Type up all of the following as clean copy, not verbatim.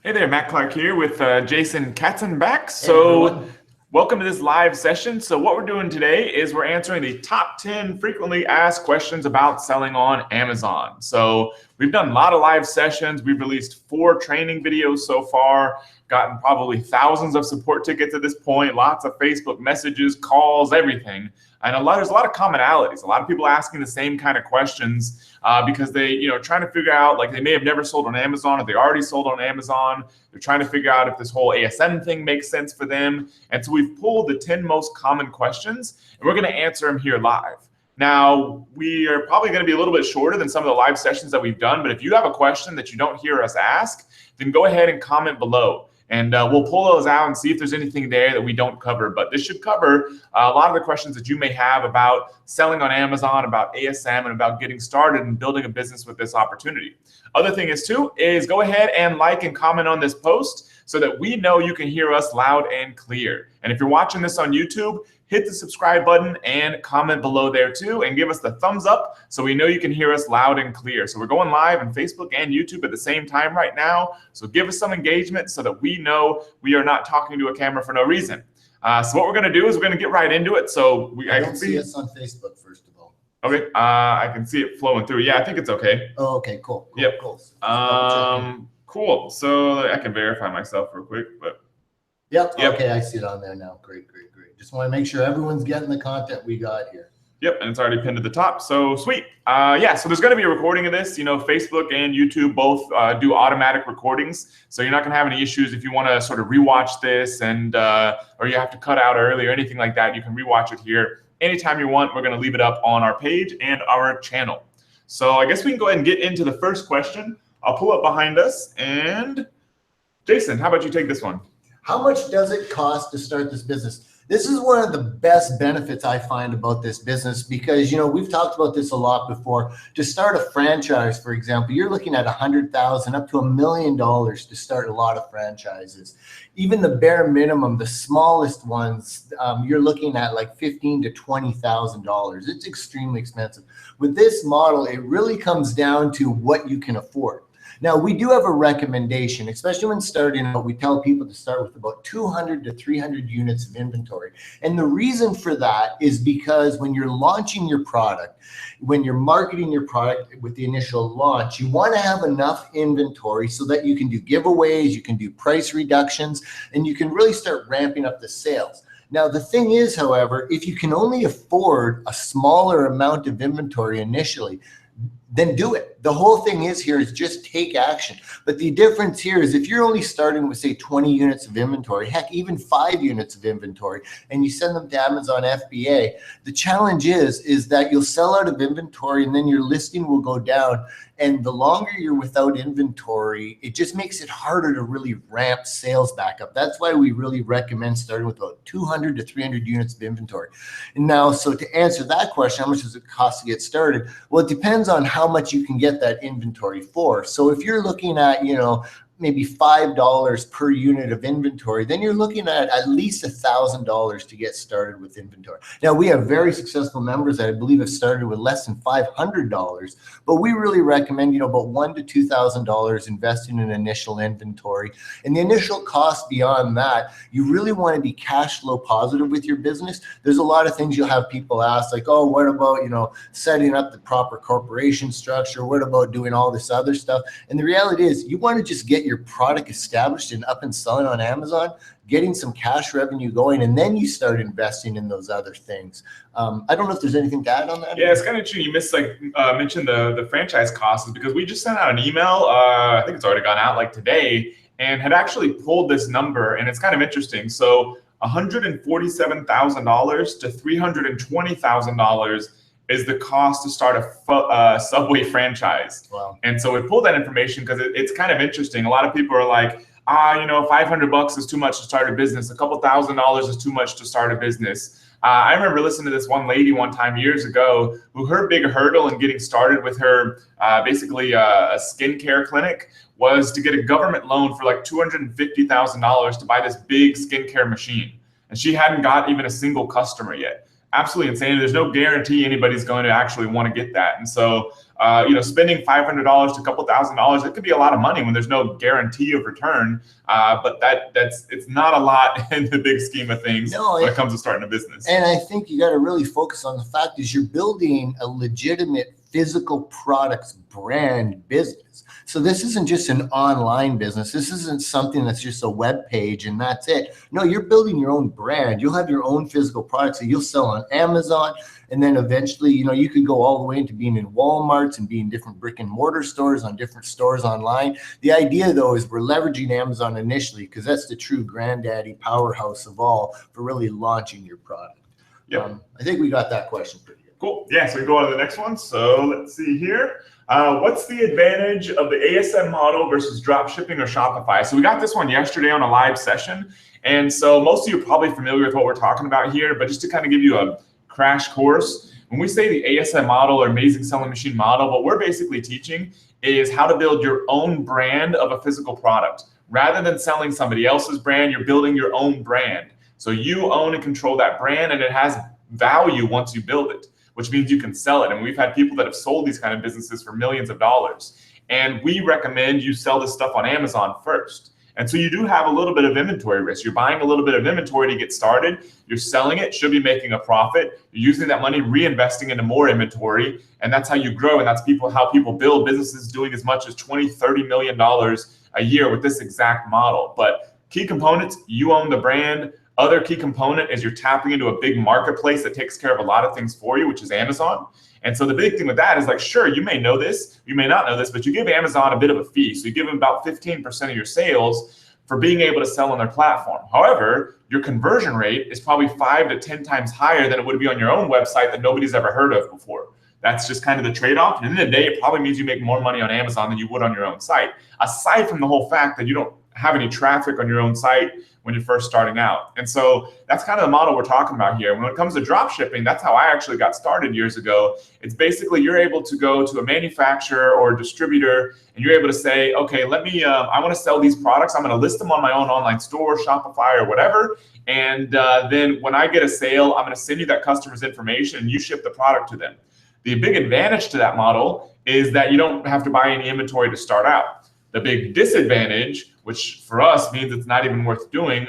Hey there, Matt Clark here with Jason Katzenbach. Hey everyone. Welcome to this live session. So, what we're doing today is we're answering the top 10 frequently asked questions about selling on Amazon. So, we've done a lot of live sessions. We've released 4 training videos so far, gotten probably thousands of support tickets at this point, lots of Facebook messages, calls, everything. And there's a lot of commonalities. A lot of people asking the same kind of questions because they, trying to figure out, like, they may have never sold on Amazon or they already sold on Amazon. They're trying to figure out if this whole ASM thing makes sense for them. And so we've pulled the 10 most common questions and we're going to answer them here live. Now, we are probably going to be a little bit shorter than some of the live sessions that we've done, but if you have a question that you don't hear us ask, then go ahead and comment below. And we'll pull those out and see if there's anything there that we don't cover. But this should cover a lot of the questions that you may have about selling on Amazon, about ASM, and about getting started and building a business with this opportunity. Other thing is go ahead and like and comment on this post so that we know you can hear us loud and clear. And if you're watching this on YouTube, hit the subscribe button and comment below there too, and give us the thumbs up so we know you can hear us loud and clear. So we're going live on Facebook and YouTube at the same time right now. So give us some engagement so that we know we are not talking to a camera for no reason. So what we're going to do is we're going to get right into it. So I can see us on Facebook first of all. Okay, I can see it flowing through. Yeah, I think it's okay. Oh, okay, cool. Yep. Cool. Cool. So I can verify myself real quick, but. Yep. Okay, I see it on there now. Great. Just want to make sure everyone's getting the content we got here. Yep, and it's already pinned to the top, so sweet. So there's going to be a recording of this. Facebook and YouTube both do automatic recordings, so you're not going to have any issues if you want to sort of rewatch this and or you have to cut out early or anything like that. You can rewatch it here anytime you want. We're going to leave it up on our page and our channel. So I guess we can go ahead and get into the first question. I'll pull up behind us, and Jason, how about you take this one? How much does it cost to start this business? This is one of the best benefits I find about this business because, we've talked about this a lot before. To start a franchise, for example, you're looking at $100,000 up to $1 million to start a lot of franchises. Even the bare minimum, the smallest ones, you're looking at like $15,000 to $20,000. It's extremely expensive. With this model, it really comes down to what you can afford. Now, we do have a recommendation, especially when starting out. We tell people to start with about 200 to 300 units of inventory. And the reason for that is because when you're launching your product, when you're marketing your product with the initial launch, you want to have enough inventory so that you can do giveaways, you can do price reductions, and you can really start ramping up the sales. Now, the thing is, however, if you can only afford a smaller amount of inventory initially, then do it. The whole thing is just take action. But the difference here is if you're only starting with, say, 20 units of inventory, heck, even 5 units of inventory, and you send them to Amazon FBA, the challenge is that you'll sell out of inventory and then your listing will go down. And the longer you're without inventory, it just makes it harder to really ramp sales back up. That's why we really recommend starting with about 200 to 300 units of inventory. And now, so to answer that question, how much does it cost to get started? Well, it depends on how much you can get that inventory for. So if you're looking at, maybe $5 per unit of inventory, then you're looking at least $1,000 to get started with inventory. Now, we have very successful members that I believe have started with less than $500, but we really recommend, about $1,000 to $2,000 investing in initial inventory. And the initial cost beyond that, you really want to be cash flow positive with your business. There's a lot of things you'll have people ask, like, oh, what about, setting up the proper corporation structure? What about doing all this other stuff? And the reality is you want to just get your product established and up and selling on Amazon, getting some cash revenue going, and then you start investing in those other things. I don't know if there's anything to add on that. Yeah, it's kind of interesting. You mentioned the franchise costs because we just sent out an email. I think it's already gone out like today, and had actually pulled this number, and it's kind of interesting. So $147,000 to $320,000 is the cost to start a Subway franchise. Wow. And so we pulled that information because it's kind of interesting. A lot of people are like, $500 is too much to start a business. A couple $1,000s is too much to start a business. I remember listening to this one lady one time years ago who her big hurdle in getting started with her basically a skincare clinic was to get a government loan for like $250,000 to buy this big skincare machine. And she hadn't got even a single customer yet. Absolutely insane. There's no guarantee anybody's going to actually want to get that. And so spending $500 to a couple $1,000, it could be a lot of money when there's no guarantee of return. But it's not a lot in the big scheme of things when it comes to starting a business. And I think you got to really focus on the fact is you're building a legitimate physical products brand business. So this isn't just an online business. This isn't something that's just a web page and that's it. No, you're building your own brand. You'll have your own physical products that you'll sell on Amazon. And then eventually, you could go all the way into being in Walmarts and being different brick and mortar stores on different stores online. The idea though is we're leveraging Amazon initially because that's the true granddaddy powerhouse of all for really launching your product. Yep. I think we got that question pretty good. Cool. Yeah, so we go on to the next one. So let's see here. What's the advantage of the ASM model versus dropshipping or Shopify? So we got this one yesterday on a live session. And so most of you are probably familiar with what we're talking about here, but just to kind of give you a crash course, when we say the ASM model or Amazing Selling Machine model, what we're basically teaching is how to build your own brand of a physical product. Rather than selling somebody else's brand, you're building your own brand. So you own and control that brand, and it has value once you build it, which means you can sell it. And we've had people that have sold these kind of businesses for millions of dollars. And we recommend you sell this stuff on Amazon first. And so you do have a little bit of inventory risk. You're buying a little bit of inventory to get started. You're selling it, should be making a profit. You're using that money, reinvesting into more inventory. And that's how you grow. And that's how people build businesses doing as much as $20, $30 million a year with this exact model. But key components, you own the brand. Other key component is you're tapping into a big marketplace that takes care of a lot of things for you, which is Amazon. And so the big thing with that is like, sure, you may know this, you may not know this, but you give Amazon a bit of a fee. So you give them about 15% of your sales for being able to sell on their platform. However, your conversion rate is probably 5 to 10 times higher than it would be on your own website that nobody's ever heard of before. That's just kind of the trade-off. And at the end of the day, it probably means you make more money on Amazon than you would on your own site. Aside from the whole fact that you don't have any traffic on your own site when you're first starting out. And so that's kind of the model we're talking about here. When it comes to drop shipping, that's how I actually got started years ago. It's basically you're able to go to a manufacturer or a distributor and you're able to say, okay, I want to sell these products. I'm going to list them on my own online store, Shopify or whatever. And then when I get a sale, I'm going to send you that customer's information and you ship the product to them. The big advantage to that model is that you don't have to buy any inventory to start out. The big disadvantage, which for us means it's not even worth doing,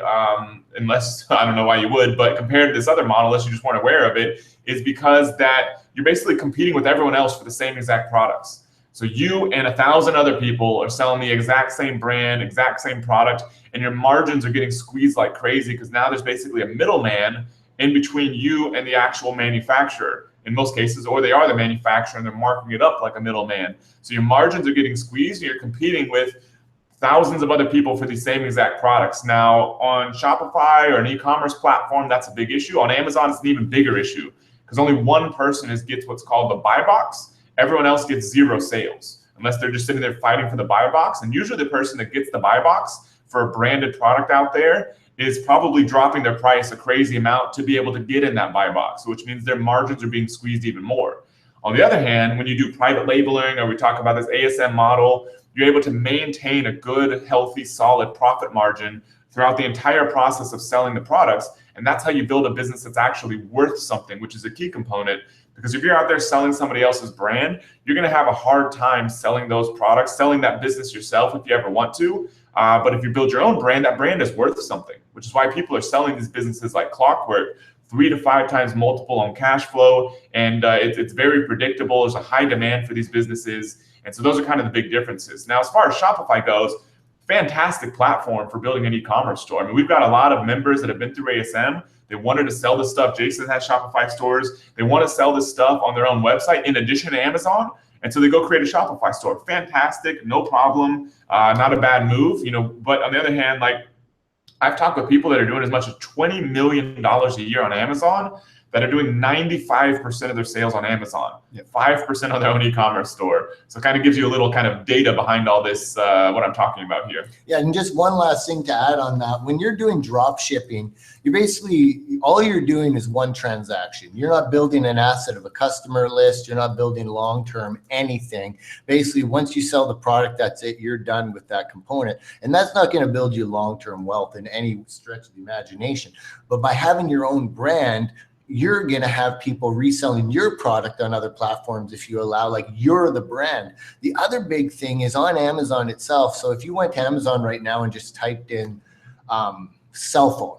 unless, I don't know why you would, but compared to this other model, unless you just weren't aware of it, is because that you're basically competing with everyone else for the same exact products. So you and 1,000 other people are selling the exact same brand, exact same product, and your margins are getting squeezed like crazy because now there's basically a middleman in between you and the actual manufacturer in most cases, or they are the manufacturer and they're marking it up like a middleman. So your margins are getting squeezed and you're competing with thousands of other people for these same exact products. Now on Shopify or an e-commerce platform, that's a big issue. On Amazon, it's an even bigger issue because only one person gets what's called the buy box. Everyone else gets 0 sales unless they're just sitting there fighting for the buy box. And usually the person that gets the buy box for a branded product out there is probably dropping their price a crazy amount to be able to get in that buy box, which means their margins are being squeezed even more. On the other hand, when you do private labeling or we talk about this ASM model, you're able to maintain a good, healthy, solid profit margin throughout the entire process of selling the products. And that's how you build a business that's actually worth something, which is a key component. Because if you're out there selling somebody else's brand, you're going to have a hard time selling those products, selling that business yourself if you ever want to. But if you build your own brand, that brand is worth something, which is why people are selling these businesses like clockwork, 3 to 5 times multiple on cash flow. And it's very predictable. There's a high demand for these businesses. And so those are kind of the big differences. Now, as far as Shopify goes, fantastic platform for building an e-commerce store. I mean, we've got a lot of members that have been through ASM. They wanted to sell this stuff. Jason has Shopify stores. They want to sell this stuff on their own website in addition to Amazon. And so they go create a Shopify store. Fantastic, no problem, not a bad move, But on the other hand, like I've talked with people that are doing as much as $20 million a year on Amazon that are doing 95% of their sales on Amazon, 5% on their own e-commerce store. So it kind of gives you a little kind of data behind all this, what I'm talking about here. Yeah, and just one last thing to add on that. When you're doing drop shipping, you're basically, all you're doing is one transaction. You're not building an asset of a customer list. You're not building long-term anything. Basically, once you sell the product, that's it. You're done with that component. And that's not going to build you long-term wealth in any stretch of the imagination. But by having your own brand, you're going to have people reselling your product on other platforms if you allow, like, you're the brand. The other big thing is on Amazon itself. So if you went to Amazon right now and just typed in cell phone,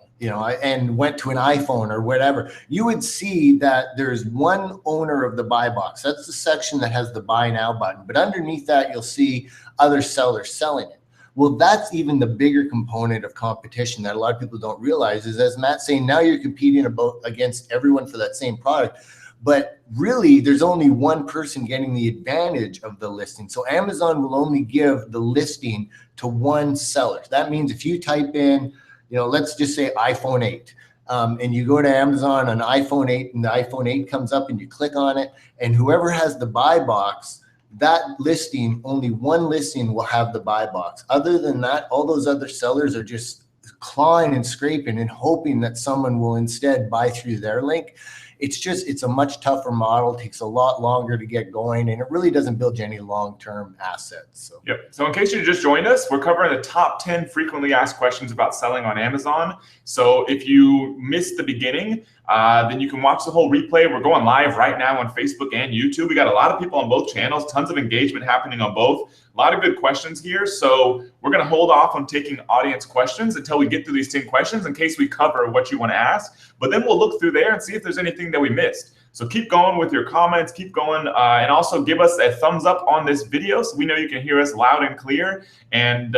and went to an iPhone or whatever, you would see that there's one owner of the buy box. That's the section that has the buy now button. But underneath that, you'll see other sellers selling it. Well, that's even the bigger component of competition that a lot of people don't realize is, as Matt's saying, now you're competing against everyone for that same product. But really, there's only one person getting the advantage of the listing. So Amazon will only give the listing to one seller. That means if you type in, let's just say iPhone 8, and you go to Amazon on iPhone 8 and the iPhone 8 comes up and you click on it, and whoever has the buy box, that listing, only one listing will have the buy box. Other than that, all those other sellers are just clawing and scraping and hoping that someone will instead buy through their link. It's a much tougher model, takes a lot longer to get going, and it really doesn't build you any long-term assets. So in case you just joined us, we're covering the top 10 frequently asked questions about selling on Amazon. So if you missed the beginning, then you can watch the whole replay. We're going live right now on Facebook and YouTube. We got a lot of people on both channels, tons of engagement happening on both. A lot of good questions here. So we're going to hold off on taking audience questions until we get through these 10 questions in case we cover what you want to ask. But then we'll look through there and see if there's anything that we missed. So keep going with your comments, keep going, and also give us a thumbs up on this video so we know you can hear us loud and clear. And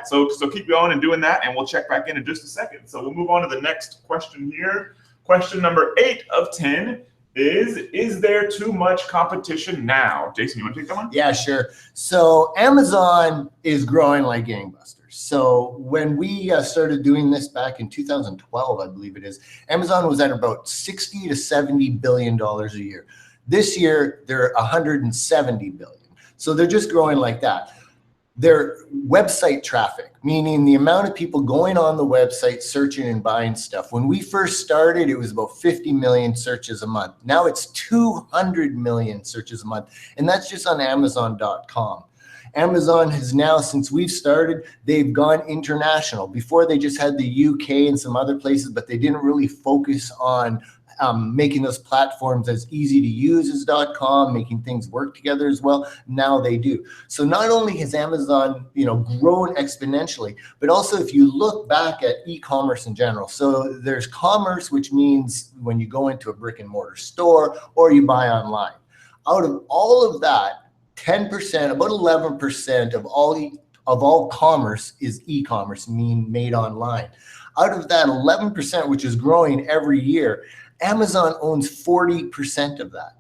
so keep going and doing that, and we'll check back in just a second. So we'll move on to the next question here. Question number 8 of 10 is there too much competition now? Jason, you want to take that one? Yeah, sure. So Amazon is growing like gangbusters. So when we started doing this back in 2012, I believe it is, Amazon was at about 60 to 70 billion dollars a year. This year, they're 170 billion. So they're just growing like that. Their website traffic, meaning the amount of people going on the website searching and buying stuff. When we first started, it was about 50 million searches a month. Now it's 200 million searches a month. And that's just on Amazon.com. Amazon has now, since we've started, they've gone international. Before, they just had the UK and some other places, but they didn't really focus on making those platforms as easy to use as .com, making things work together as well. Now they do. So not only has Amazon, grown exponentially, but also if you look back at e-commerce in general. So there's commerce, which means when you go into a brick and mortar store or you buy online. Out of all of that, 10%, about 11% of all commerce is e-commerce, meaning made online. Out of that 11%, which is growing every year, Amazon owns 40% of that.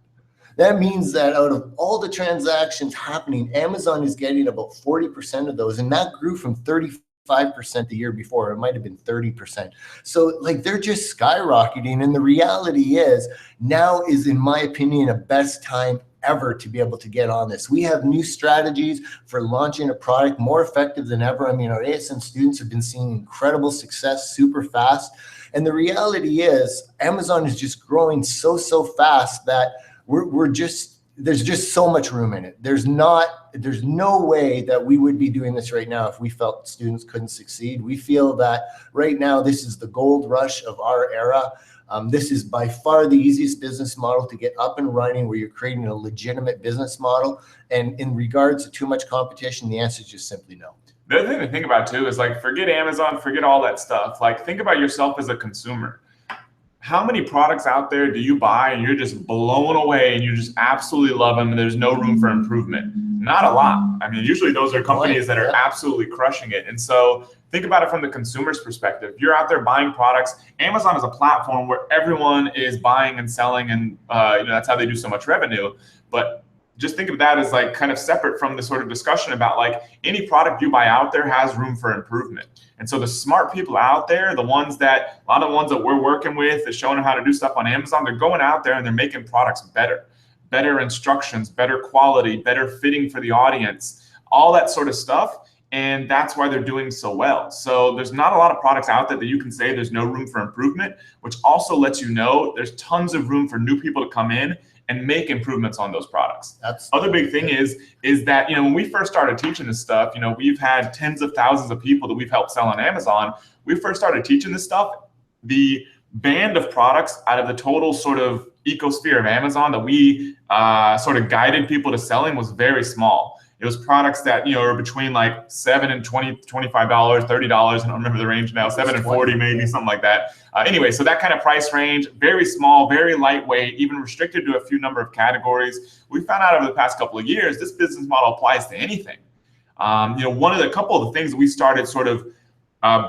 That means that out of all the transactions happening, Amazon is getting about 40% of those, and that grew from 35% the year before. It might have been 30%. So they're just skyrocketing, and the reality is now is, in my opinion, a best time ever to be able to get on this. We have new strategies for launching a product more effective than ever. I mean, our ASM students have been seeing incredible success super fast. And the reality is Amazon is just growing so fast that there's just so much room in it. There's no way that we would be doing this right now if we felt students couldn't succeed. We feel that right now this is the gold rush of our era. This is by far the easiest business model to get up and running, where you're creating a legitimate business model. And in regards to too much competition, the answer is just simply no. The other thing to think about too is forget Amazon, forget all that stuff. Think about yourself as a consumer. How many products out there do you buy and you're just blown away and you just absolutely love them and there's no room for improvement? Not a lot. I mean, usually those are companies that are absolutely crushing it. And so think about it from the consumer's perspective. You're out there buying products. Amazon is a platform where everyone is buying and selling, and that's how they do so much revenue. But just think of that as kind of separate from the sort of discussion about any product you buy out there has room for improvement. And so the smart people out there, a lot of the ones that we're working with is showing them how to do stuff on Amazon. They're going out there and they're making products better instructions, better quality, better fitting for the audience, all that sort of stuff. And that's why they're doing so well. So there's not a lot of products out there that you can say there's no room for improvement, which also lets you know there's tons of room for new people to come in and make improvements on those products. Other big thing is that, when we first started teaching this stuff, we've had tens of thousands of people that we've helped sell on Amazon. We first started teaching this stuff. The band of products out of the total sort of ecosphere of Amazon that we sort of guided people to selling was very small. It was products that, you know, are between like $7 and $20, $25, $30. I don't remember the range now, 7 and 40 maybe, something like that. Anyway, so that kind of price range, very small, very lightweight, even restricted to a few number of categories. We found out over the past couple of years, this business model applies to anything. You know, a couple of the things that we started sort of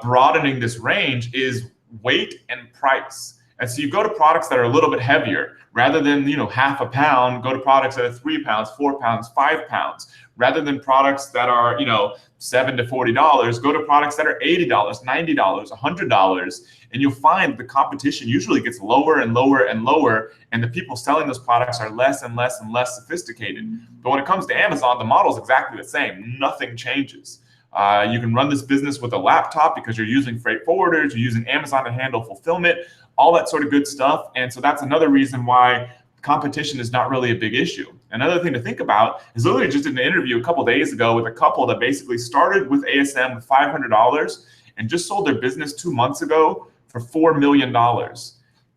broadening this range is weight and price. And so you go to products that are a little bit heavier. Rather than, you know, half a pound, go to products that are 3 pounds, 4 pounds, 5 pounds. Rather than products that are, you know, $7 to $40, go to products that are $80, $90, $100. And you'll find the competition usually gets lower and lower and lower, and the people selling those products are less and less and less sophisticated. But when it comes to Amazon, the model is exactly the same. Nothing changes. You can run this business with a laptop because you're using freight forwarders, you're using Amazon to handle fulfillment, all that sort of good stuff. And so that's another reason why competition is not really a big issue. Another thing to think about is literally just did an interview a couple days ago with a couple that basically started with ASM with $500 and just sold their business 2 months ago for $4 million.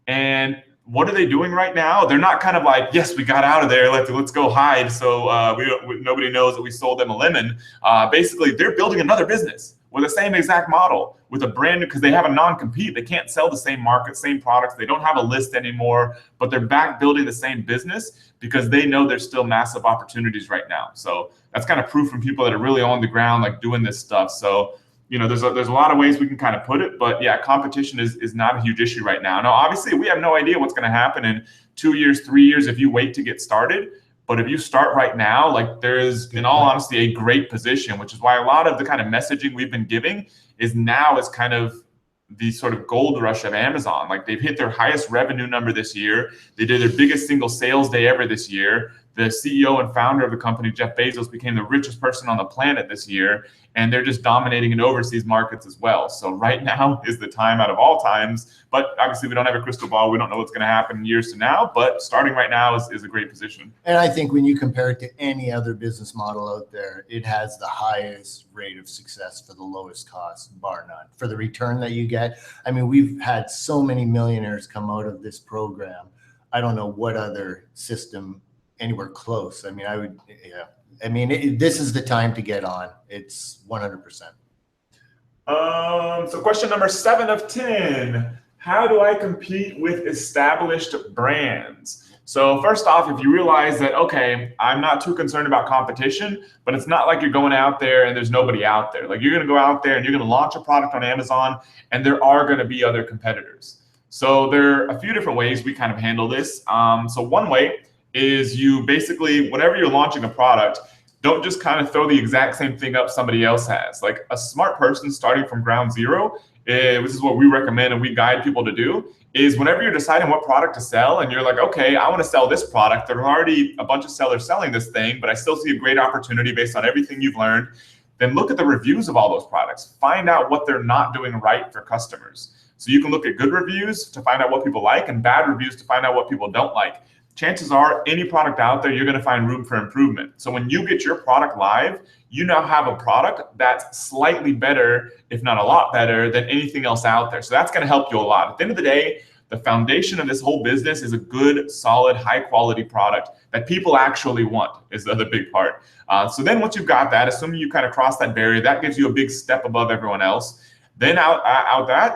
And what are they doing right now? They're not kind of like, yes, we got out of there, let's go hide so nobody knows that we sold them a lemon. Basically, they're building another business with the same exact model, with a brand new, because they have a non-compete. They can't sell the same market, same products. They don't have a list anymore, but they're back building the same business because they know there's still massive opportunities right now. So that's kind of proof from people that are really on the ground, like doing this stuff. So, you know, there's a lot of ways we can kind of put it, but yeah, competition is not a huge issue right now. Now, obviously, we have no idea what's going to happen in 2 years, 3 years if you wait to get started. But if you start right now, like there is, in all honesty, a great position, which is why a lot of the kind of messaging we've been giving is now is kind of the sort of gold rush of Amazon. Like they've hit their highest revenue number this year. They did their biggest single sales day ever this year. The CEO and founder of the company, Jeff Bezos, became the richest person on the planet this year. And they're just dominating in overseas markets as well. So right now is the time out of all times. But obviously, we don't have a crystal ball. We don't know what's going to happen in years to now. But starting right now is a great position. And I think when you compare it to any other business model out there, it has the highest rate of success for the lowest cost, bar none. For the return that you get, I mean, we've had so many millionaires come out of this program. I don't know what other system anywhere close. I mean, this is the time to get on. It's 100%. So question number 7 of 10, how do I compete with established brands? So first off, if you realize that, okay, I'm not too concerned about competition, but it's not like you're going out there and there's nobody out there. Like you're going to go out there and you're going to launch a product on Amazon and there are going to be other competitors. So there are a few different ways we kind of handle this. So one way is you basically, whenever you're launching a product, don't just kind of throw the exact same thing up somebody else has. Like a smart person starting from ground zero, which is what we recommend and we guide people to do, is whenever you're deciding what product to sell and you're like, okay, I want to sell this product. There are already a bunch of sellers selling this thing, but I still see a great opportunity based on everything you've learned. Then look at the reviews of all those products. Find out what they're not doing right for customers. So you can look at good reviews to find out what people like and bad reviews to find out what people don't like. Chances are any product out there, you're going to find room for improvement. So when you get your product live, you now have a product that's slightly better, if not a lot better, than anything else out there. So that's going to help you a lot. At the end of the day, the foundation of this whole business is a good, solid, high quality product that people actually want is the other big part. So then once you've got that, assuming you kind of cross that barrier, that gives you a big step above everyone else. Then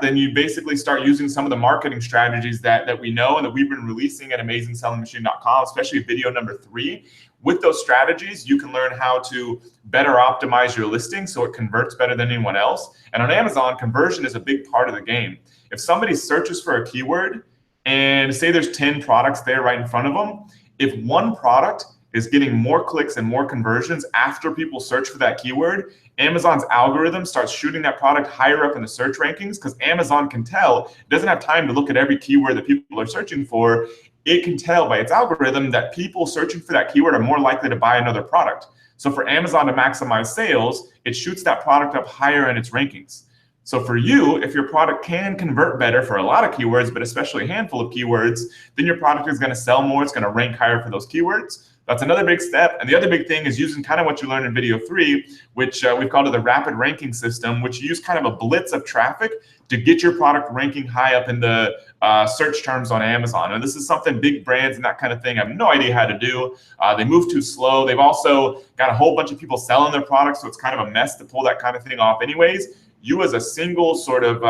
then you basically start using some of the marketing strategies that we know and that we've been releasing at Amazing.com, especially video number 3. With those strategies, you can learn how to better optimize your listing so it converts better than anyone else. And on Amazon, conversion is a big part of the game. If somebody searches for a keyword and say there's 10 products there right in front of them, if one product is getting more clicks and more conversions after people search for that keyword, Amazon's algorithm starts shooting that product higher up in the search rankings because Amazon can tell, it doesn't have time to look at every keyword that people are searching for. It can tell by its algorithm that people searching for that keyword are more likely to buy another product. So for Amazon to maximize sales, it shoots that product up higher in its rankings. So for you, if your product can convert better for a lot of keywords, but especially a handful of keywords, then your product is going to sell more. It's going to rank higher for those keywords. That's another big step. And the other big thing is using kind of what you learned in video 3, which we've called it the rapid ranking system, which you use kind of a blitz of traffic to get your product ranking high up in the search terms on Amazon. And this is something big brands and that kind of thing have no idea how to do. They move too slow. They've also got a whole bunch of people selling their products, so it's kind of a mess to pull that kind of thing off anyways. You as a single sort of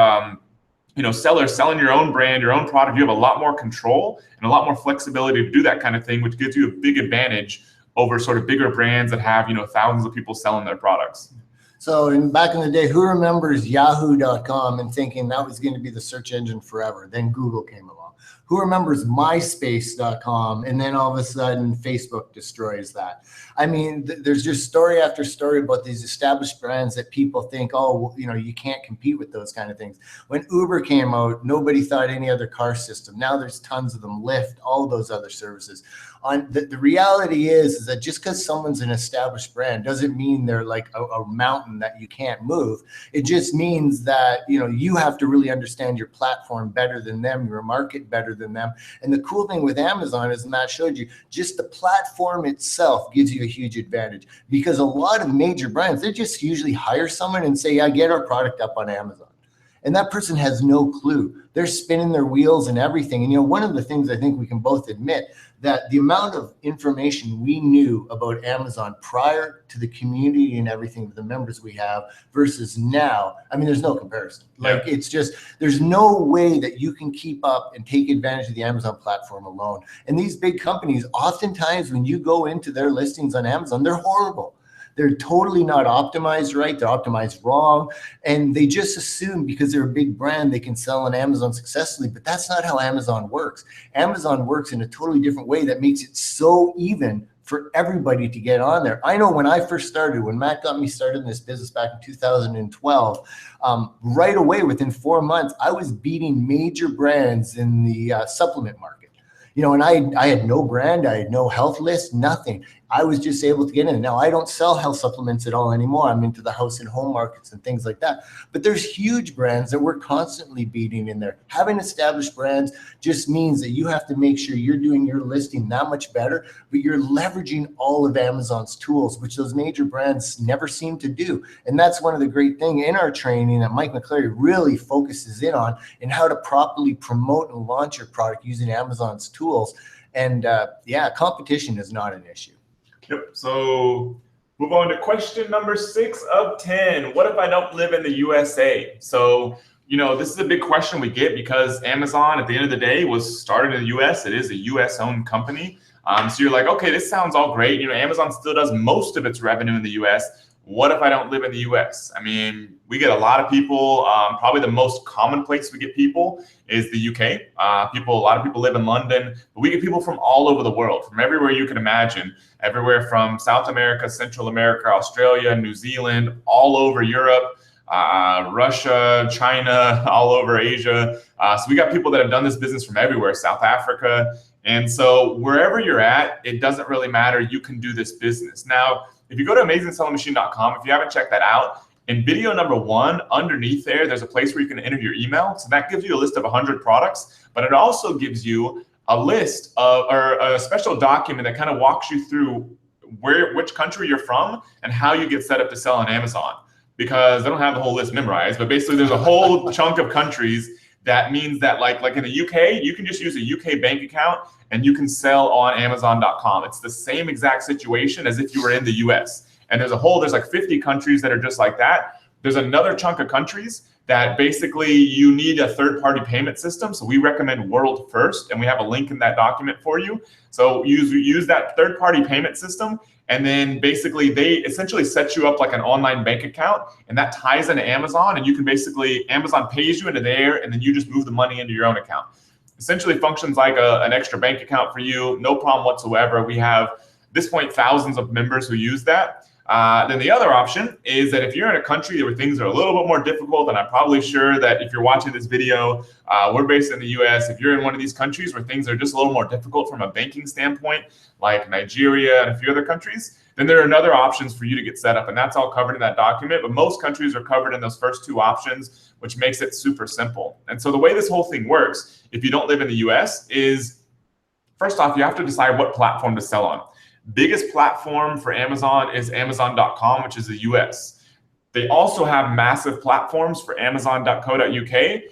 seller selling your own brand, your own product, you have a lot more control and a lot more flexibility to do that kind of thing, which gives you a big advantage over sort of bigger brands that have, thousands of people selling their products. So back in the day, who remembers Yahoo.com and thinking that was going to be the search engine forever? Then Google came along. Who remembers MySpace.com? And then all of a sudden, Facebook destroys that. I mean, there's just story after story about these established brands that people think, oh, well, you can't compete with those kind of things. When Uber came out, nobody thought any other car system. Now there's tons of them, Lyft, all those other services. The reality is that just because someone's an established brand doesn't mean they're like a mountain that you can't move. It just means that you have to really understand your platform better than them, your market better than them. And the cool thing with Amazon, as Matt showed you, just the platform itself gives you a huge advantage, because a lot of major brands, they just usually hire someone and say, yeah, get our product up on Amazon. And that person has no clue. They're spinning their wheels and everything. And one of the things I think we can both admit, that the amount of information we knew about Amazon prior to the community and everything, the members we have, versus now, I mean, there's no comparison. Like, it's just, there's no way that you can keep up and take advantage of the Amazon platform alone. And these big companies, oftentimes when you go into their listings on Amazon, they're horrible. They're totally not optimized right. They're optimized wrong. And they just assume because they're a big brand, they can sell on Amazon successfully. But that's not how Amazon works. Amazon works in a totally different way that makes it so even for everybody to get on there. I know when I first started, when Matt got me started in this business back in 2012, right away, within 4 months, I was beating major brands in the supplement market. And I had no brand, I had no health list, nothing. I was just able to get in. Now, I don't sell health supplements at all anymore. I'm into the house and home markets and things like that. But there's huge brands that we're constantly beating in there. Having established brands just means that you have to make sure you're doing your listing that much better, but you're leveraging all of Amazon's tools, which those major brands never seem to do. And that's one of the great things in our training that Mike McCleary really focuses in on, and how to properly promote and launch your product using Amazon's tools. And competition is not an issue. Yep. So move on to question number 6 of 10. What if I don't live in the USA? So, this is a big question we get, because Amazon, at the end of the day, was started in the US. It is a US owned company. So you're like, okay, this sounds all great. Amazon still does most of its revenue in the US. What if I don't live in the US? I mean, we get a lot of people. Probably the most common place we get people is the UK. A lot of people live in London, but we get people from all over the world, from everywhere you can imagine, everywhere from South America, Central America, Australia, New Zealand, all over Europe, Russia, China, all over Asia. So we got people that have done this business from everywhere, South Africa. And so wherever you're at, it doesn't really matter. You can do this business. Now, if you go to Amazing.com, if you haven't checked that out, in video number 1, underneath there's a place where you can enter your email. So that gives you a list of 100 products, but it also gives you a list of, or a special document that kind of walks you through which country you're from and how you get set up to sell on Amazon. Because I don't have the whole list memorized, but basically there's a whole chunk of countries. That means that like in the UK, you can just use a UK bank account and you can sell on Amazon.com. It's the same exact situation as if you were in the US. And there's like 50 countries that are just like that. There's another chunk of countries that basically you need a third-party payment system. So we recommend World First, and we have a link in that document for you. So use that third-party payment system, and then basically they essentially set you up like an online bank account, and that ties into Amazon, and you can basically, Amazon pays you into there, and then you just move the money into your own account. Essentially functions like an extra bank account for you, no problem whatsoever. We have, at this point, thousands of members who use that. Then the other option is that if you're in a country where things are a little bit more difficult, and I'm probably sure that if you're watching this video, we're based in the US. If you're in one of these countries where things are just a little more difficult from a banking standpoint, like Nigeria and a few other countries, then there are other options for you to get set up, and that's all covered in that document. But most countries are covered in those first 2 options, which makes it super simple. And so the way this whole thing works, if you don't live in the US, is first off, you have to decide what platform to sell on. Biggest platform for Amazon is Amazon.com, which is the US. They also have massive platforms for Amazon.co.uk,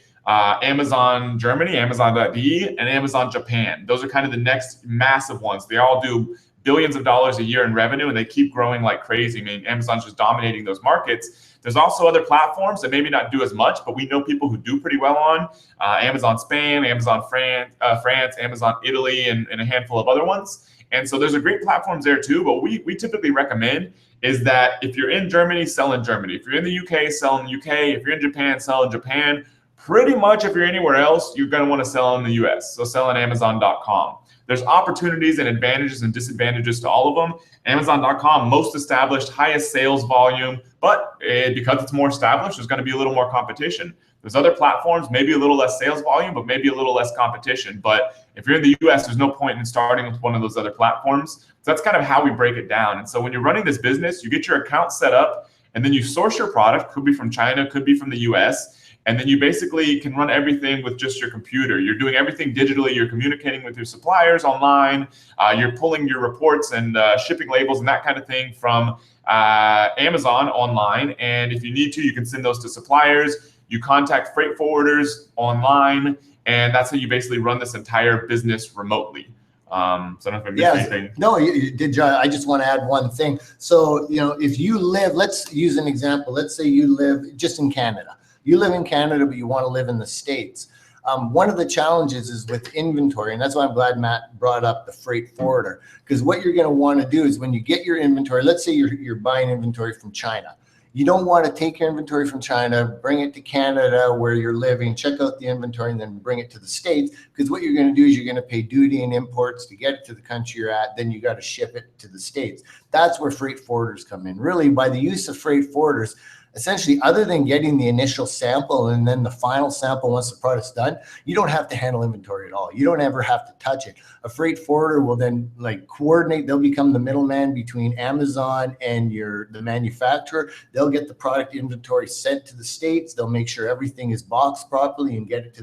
Amazon Germany, Amazon.de, and Amazon Japan. Those are kind of the next massive ones. They all do billions of dollars a year in revenue, and they keep growing like crazy. I mean, Amazon's just dominating those markets. There's also other platforms that maybe not do as much, but we know people who do pretty well on Amazon Spain, Amazon France, Amazon Italy, and a handful of other ones. And so there's a great platforms there too, but we typically recommend is that if you're in Germany, sell in Germany. If you're in the UK, sell in the UK. If you're in Japan, sell in Japan. Pretty much if you're anywhere else, you're gonna wanna sell in the US. So sell on Amazon.com. There's opportunities and advantages and disadvantages to all of them. Amazon.com, most established, highest sales volume, but because it's more established, there's gonna be a little more competition. There's other platforms, maybe a little less sales volume, but maybe a little less competition. But if you're in the US, there's no point in starting with one of those other platforms. So that's kind of how we break it down. And so when you're running this business, you get your account set up, and then you source your product, could be from China, could be from the US, and then you basically can run everything with just your computer. You're doing everything digitally. You're communicating with your suppliers online. You're pulling your reports and shipping labels and that kind of thing from Amazon online. And if you need to, you can send those to suppliers. You contact freight forwarders online, and that's how you basically run this entire business remotely. So I don't know if I missed anything. No, you did, John. I just want to add one thing. So, if you live, let's use an example. Let's say you live just in Canada. You live in Canada, but you want to live in the States. One of the challenges is with inventory, and that's why I'm glad Matt brought up the freight forwarder, because what you're going to want to do is when you get your inventory, let's say you're buying inventory from China. You don't want to take your inventory from China, bring it to Canada where you're living, check out the inventory, and then bring it to the States, because what you're going to do is you're going to pay duty and imports to get it to the country you're at, then you got to ship it to the States. That's where freight forwarders come in. Really, by the use of freight forwarders, essentially, other than getting the initial sample and then the final sample once the product's done, you don't have to handle inventory at all. You don't ever have to touch it. A freight forwarder will then coordinate. They'll become the middleman between Amazon and the manufacturer. They'll get the product inventory sent to the States. They'll make sure everything is boxed properly and get it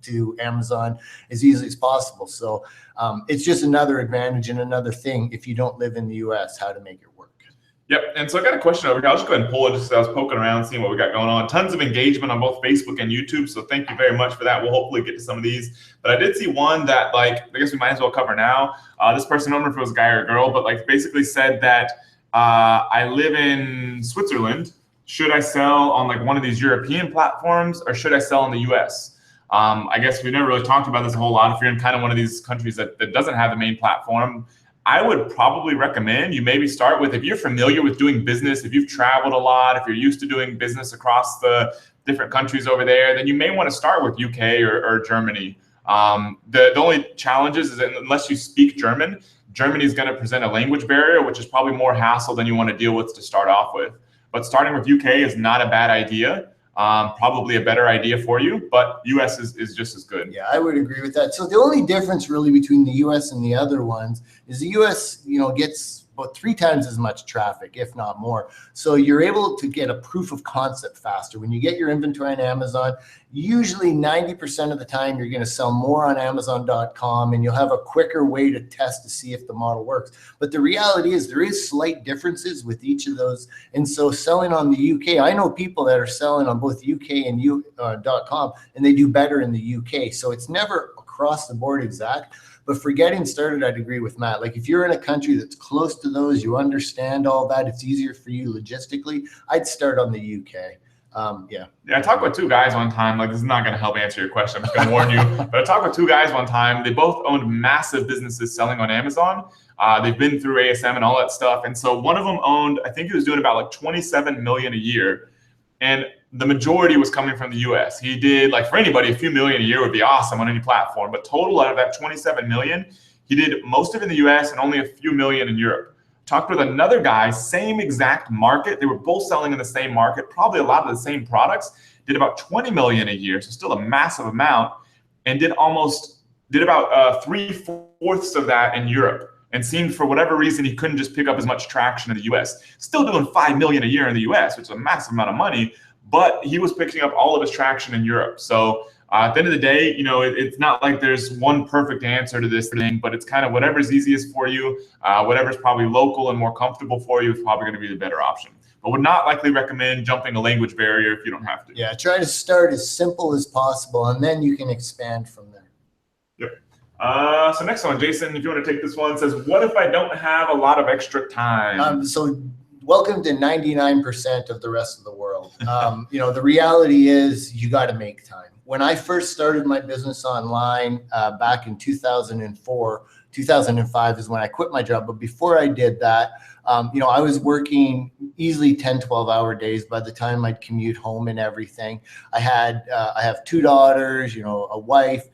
to Amazon as easily as possible. So it's just another advantage and another thing if you don't live in the US, how to make it work. Yep, and so I got a question over here. I'll just go ahead and pull it just because I was poking around, seeing what we got going on. Tons of engagement on both Facebook and YouTube, so thank you very much for that. We'll hopefully get to some of these. But I did see one that, I guess we might as well cover now. This person, I don't know if it was a guy or a girl, but basically said that I live in Switzerland. Should I sell on one of these European platforms, or should I sell in the US? I guess we never really talked about this a whole lot. If you're in kind of one of these countries that doesn't have the main platform, I would probably recommend you maybe start with, if you're familiar with doing business, if you've traveled a lot, if you're used to doing business across the different countries over there, then you may want to start with UK or Germany. The only challenge is that unless you speak German, Germany is going to present a language barrier, which is probably more hassle than you want to deal with to start off with. But starting with UK is not a bad idea. Probably a better idea for you, but US is just as good. Yeah, I would agree with that. So the only difference really between the US and the other ones is the US, gets about 3 times as much traffic, if not more. So you're able to get a proof of concept faster. When you get your inventory on Amazon, usually 90% of the time you're going to sell more on Amazon.com, and you'll have a quicker way to test to see if the model works. But the reality is there is slight differences with each of those. And so selling on the UK, I know people that are selling on both UK and .com, and they do better in the UK. So it's never across the board exact. But for getting started, I'd agree with Matt. If you're in a country that's close to those, you understand all that, it's easier for you logistically, I'd start on the UK. Yeah, I talked with 2 guys one time. This is not going to help answer your question. I'm just going to warn you. But I talked with 2 guys one time. They both owned massive businesses selling on Amazon. They've been through ASM and all that stuff. And so one of them owned, I think he was doing about 27 million a year. And the majority was coming from the US. He did, for anybody, a few million a year would be awesome on any platform. But total out of that 27 million, he did most of it in the US and only a few million in Europe. Talked with another guy, same exact market. They were both selling in the same market, probably a lot of the same products, did about 20 million a year. So still a massive amount, and did about 3/4 of that in Europe. And seemed, for whatever reason, he couldn't just pick up as much traction in the US. Still doing 5 million a year in the US, which is a massive amount of money, but he was picking up all of his traction in Europe. So At the end of the day, you know, it's not like there's one perfect answer to this thing, but it's kind of whatever's easiest for you, whatever's probably local and more comfortable for you is probably going to be the better option. But would not likely recommend jumping a language barrier if you don't have to. Yeah, try to start as simple as possible, and then you can expand from there. Yep. So next one, Jason, if you want to take this one, says, what if I don't have a lot of extra time? So welcome to 99% of the rest of the world. You know, the reality is you got to make time. When I first started my business online back in 2004, 2005 is when I quit my job. But before I did that, you know, I was working easily 10, 12-hour days by the time I'd commute home and everything. I have 2 daughters, you know, a wife.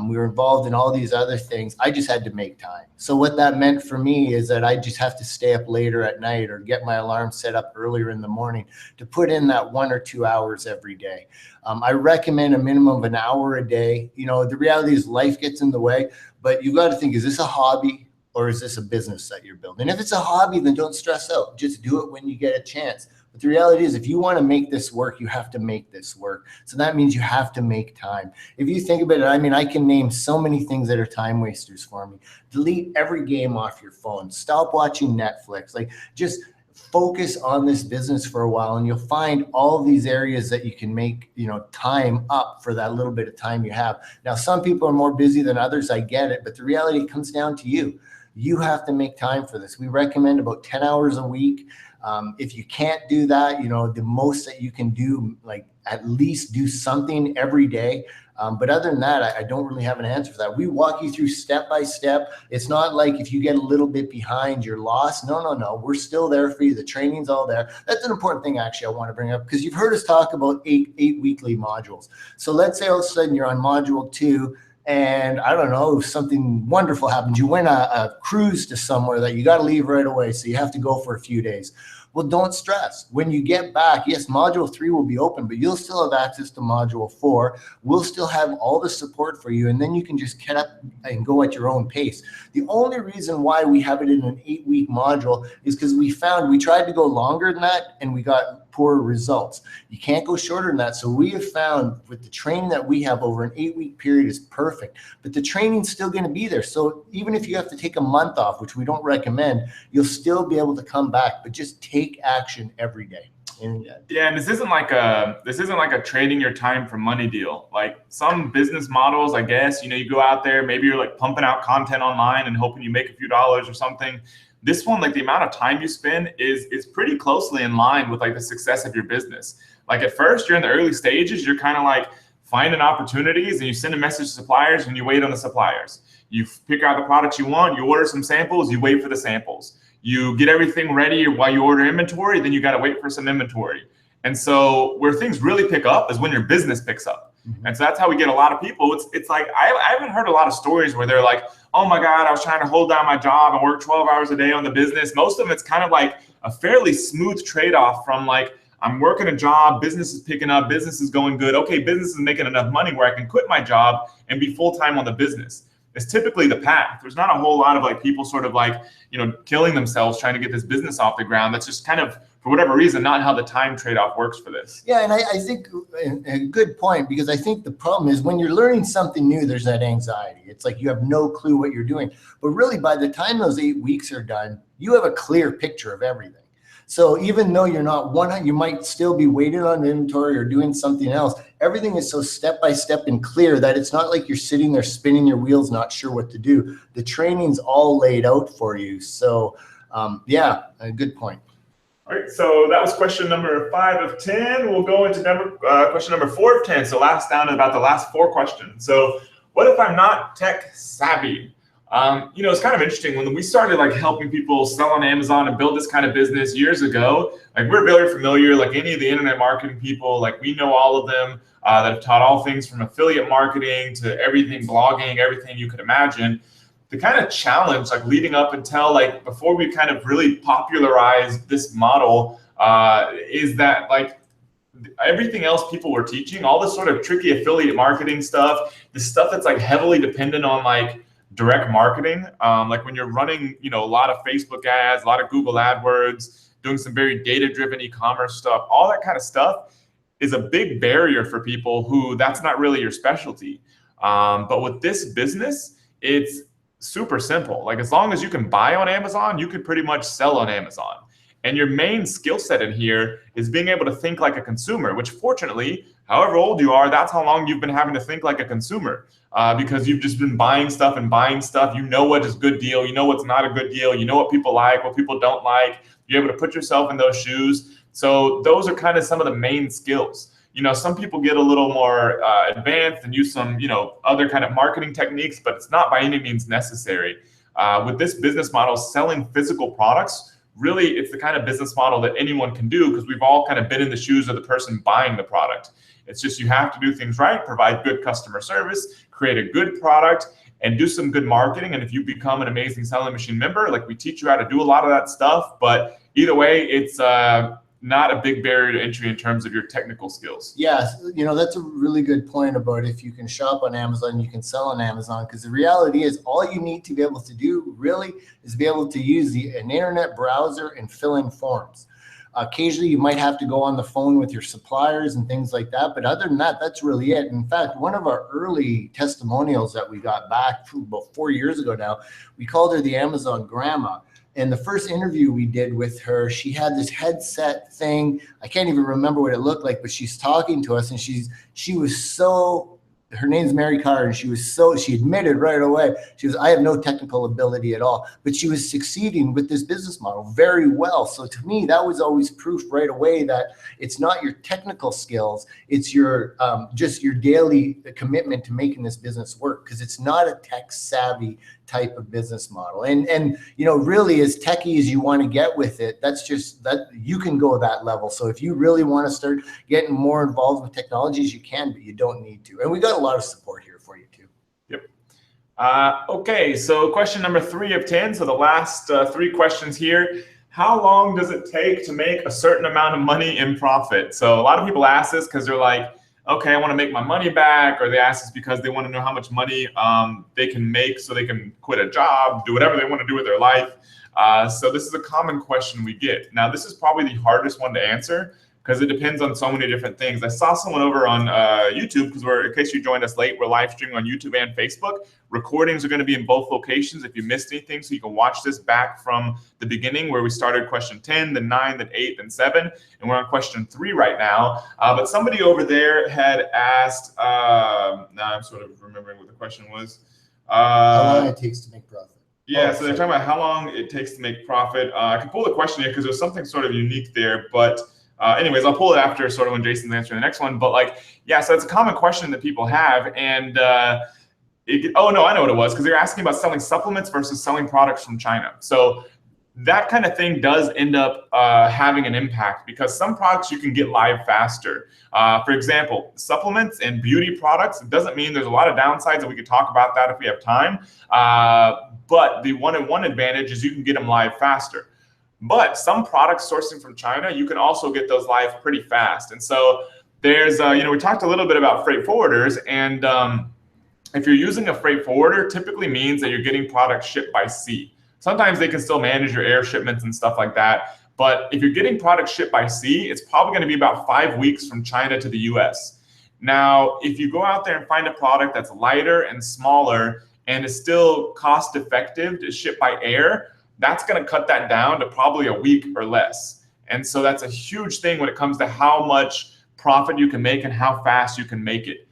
We were involved in all these other things. I just had to make time. So what that meant for me is that I just have to stay up later at night or get my alarm set up earlier in the morning to put in that 1 or 2 hours every day. I recommend a minimum of an hour a day. You know, the reality is life gets in the way, but you've got to think, is this a hobby or is this a business that you're building? If it's a hobby, then don't stress out. Just do it when you get a chance. But the reality is, if you want to make this work, you have to make this work. So that means you have to make time. If you think about it, I mean, I can name so many things that are time wasters for me. Delete every game off your phone. Stop watching Netflix. Like, just focus on this business for a while, and you'll find all of these areas that you can make, you know, time up for that little bit of time you have. Now, some people are more busy than others. I get it. But the reality comes down to you. You have to make time for this. We recommend about 10 hours a week. If you can't do that, you know, the most that you can do, like at least do something every day. But other than that, I don't really have an answer for that. We walk you through step by step. It's not like if you get a little bit behind, you're lost. No. We're still there for you. The training's all there. That's an important thing, actually, I want to bring up, because you've heard us talk about eight weekly modules. So let's say all of a sudden you're on module 2. And I don't know, something wonderful happens. You win a cruise to somewhere that you got to leave right away. So you have to go for a few days. Well, don't stress. When you get back, yes, module 3 will be open, but you'll still have access to module 4. We'll still have all the support for you. And then you can just get up and go at your own pace. The only reason why we have it in an 8-week module is because we tried to go longer than that and we got poor results. You can't go shorter than that. So we have found with the training that we have over an 8-week period is perfect, but the training's still going to be there. So even if you have to take a month off, which we don't recommend, you'll still be able to come back, but just take action every day. And this isn't like a trading your time for money deal. Like some business models, I guess, you know, you go out there, maybe you're like pumping out content online and hoping you make a few dollars or something. This one, like the amount of time you spend is pretty closely in line with like the success of your business. Like at first, you're in the early stages, you're kind of like finding opportunities and you send a message to suppliers and you wait on the suppliers. You pick out the products you want, you order some samples, you wait for the samples. You get everything ready while you order inventory, then you got to wait for some inventory. And so where things really pick up is when your business picks up. Mm-hmm. And so that's how we get a lot of people. It's like, I haven't heard a lot of stories where they're like, oh my God, I was trying to hold down my job and work 12 hours a day on the business. Most of it's kind of like a fairly smooth trade-off from like, I'm working a job, business is picking up, business is going good. Okay, business is making enough money where I can quit my job and be full-time on the business. It's typically the path. There's not a whole lot of like people sort of like, you know, killing themselves trying to get this business off the ground. That's just kind of, for whatever reason, not how the time trade-off works for this. Yeah, and I think a good point, because I think the problem is when you're learning something new, there's that anxiety. It's like you have no clue what you're doing. But really, by the time those 8 weeks are done, you have a clear picture of everything. So even though you're not you might still be waiting on inventory or doing something else. Everything is so step-by-step and clear that it's not like you're sitting there spinning your wheels, not sure what to do. The training's all laid out for you. So yeah, a good point. All right, so that was question number 5 of 10. We'll go into question number 4 of 10. So down to about the last 4 questions. So what if I'm not tech savvy? You know, it's kind of interesting when we started like helping people sell on Amazon and build this kind of business years ago. Like we're very familiar, like any of the internet marketing people, like we know all of them that have taught all things from affiliate marketing to everything, blogging, everything you could imagine. The kind of challenge, like leading up until like before we kind of really popularized this model, is that like everything else people were teaching, all this sort of tricky affiliate marketing stuff, the stuff that's like heavily dependent on like direct marketing, like when you're running, you know, a lot of Facebook ads, a lot of Google AdWords, doing some very data-driven e-commerce stuff, all that kind of stuff. is a big barrier for people who that's not really your specialty. But with this business, it's super simple. Like as long as you can buy on Amazon, you can pretty much sell on Amazon. And your main skill set in here is being able to think like a consumer, which fortunately, however old you are, that's how long you've been having to think like a consumer. Because you've just been buying stuff and buying stuff. You know what is a good deal. You know what's not a good deal. You know what people like, what people don't like. You're able to put yourself in those shoes. So those are kind of some of the main skills. Some people get a little more advanced and use some, other kind of marketing techniques, but it's not by any means necessary. With this business model, selling physical products, really, it's the kind of business model that anyone can do because we've all kind of been in the shoes of the person buying the product. It's just you have to do things right, provide good customer service, create a good product, and do some good marketing. And if you become an Amazing Selling Machine member, like we teach you how to do a lot of that stuff, but either way, it's not a big barrier to entry in terms of your technical skills. Yeah, that's a really good point about if you can shop on Amazon, you can sell on Amazon, because the reality is all you need to be able to do really is be able to use an internet browser and fill in forms. Occasionally, you might have to go on the phone with your suppliers and things like that. But other than that, that's really it. In fact, one of our early testimonials that we got back about 4 years ago now, we called her the Amazon Grandma. And the first interview we did with her, she had this headset thing. I can't even remember what it looked like, but she's talking to us and she was so, her name's Mary Carr, and she admitted right away, I have no technical ability at all, but she was succeeding with this business model very well. So to me, that was always proof right away that it's not your technical skills, it's your just your daily commitment to making this business work, because it's not a tech savvy type of business model. And really as techie as you want to get with it, that's just that you can go that level. So if you really want to start getting more involved with technologies, you can, but you don't need to. And we got a lot of support here for you too. Yep. Okay, so question number 3 of 10. So the last 3 questions here. How long does it take to make a certain amount of money in profit? So a lot of people ask this because they're like, okay, I want to make my money back, or they ask this because they want to know how much money they can make so they can quit a job, do whatever they want to do with their life. So this is a common question we get. Now, this is probably the hardest one to answer because it depends on so many different things. I saw someone over on YouTube, because in case you joined us late, we're live streaming on YouTube and Facebook. Recordings are going to be in both locations if you missed anything, so you can watch this back from the beginning where we started question 10, then 9, then 8, then 7, and we're on question 3 right now. But somebody over there had asked, now I'm sort of remembering what the question was. How long it takes to make profit. Yeah, so they're talking about how long it takes to make profit. I can pull the question here because there's something sort of unique there, but anyways, I'll pull it after sort of when Jason's answering the next one. But so it's a common question that people have. And oh no, I know what it was, because they're asking about selling supplements versus selling products from China. So that kind of thing does end up having an impact, because some products you can get live faster. For example, supplements and beauty products, it doesn't mean there's a lot of downsides, and we could talk about that if we have time. But the one advantage is you can get them live faster. But some products sourcing from China, you can also get those live pretty fast. And so there's, we talked a little bit about freight forwarders, and if you're using a freight forwarder, typically means that you're getting products shipped by sea. Sometimes they can still manage your air shipments and stuff like that. But if you're getting products shipped by sea, it's probably going to be about 5 weeks from China to the US. Now, if you go out there and find a product that's lighter and smaller and is still cost effective to ship by air, that's going to cut that down to probably a week or less. And so that's a huge thing when it comes to how much profit you can make and how fast you can make it.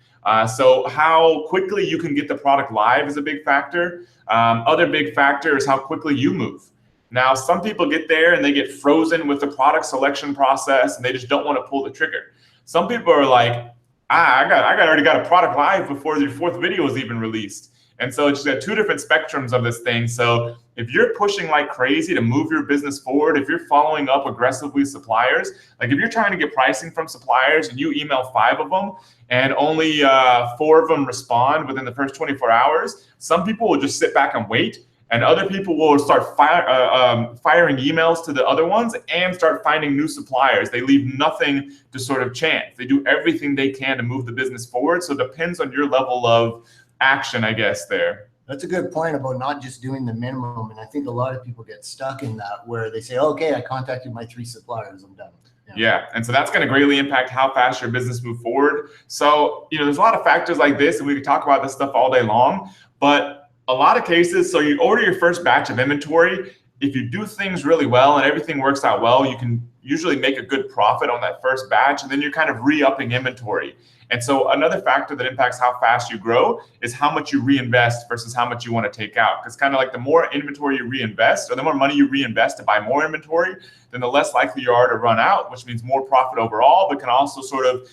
So how quickly you can get the product live is a big factor. Other big factor is how quickly you move. Now, some people get there and they get frozen with the product selection process and they just don't want to pull the trigger. Some people are like, I already got a product live before the 4th video was even released. And so it's just got 2 different spectrums of this thing. So if you're pushing like crazy to move your business forward, if you're following up aggressively suppliers, like if you're trying to get pricing from suppliers and you email 5 of them and only 4 of them respond within the first 24 hours, some people will just sit back and wait. And other people will start firing emails to the other ones and start finding new suppliers. They leave nothing to sort of chance. They do everything they can to move the business forward. So it depends on your level of action, I guess, there. That's a good point about not just doing the minimum. And I think a lot of people get stuck in that, where they say, okay, I contacted my 3 suppliers, I'm done. Yeah, and so that's going to greatly impact how fast your business move forward. So, there's a lot of factors like this, and we could talk about this stuff all day long, but a lot of cases, so you order your first batch of inventory. If you do things really well and everything works out well, you can usually make a good profit on that first batch, and then you're kind of re-upping inventory. And so another factor that impacts how fast you grow is how much you reinvest versus how much you want to take out. Because kind of like the more inventory you reinvest, or the more money you reinvest to buy more inventory, then the less likely you are to run out, which means more profit overall, but can also sort of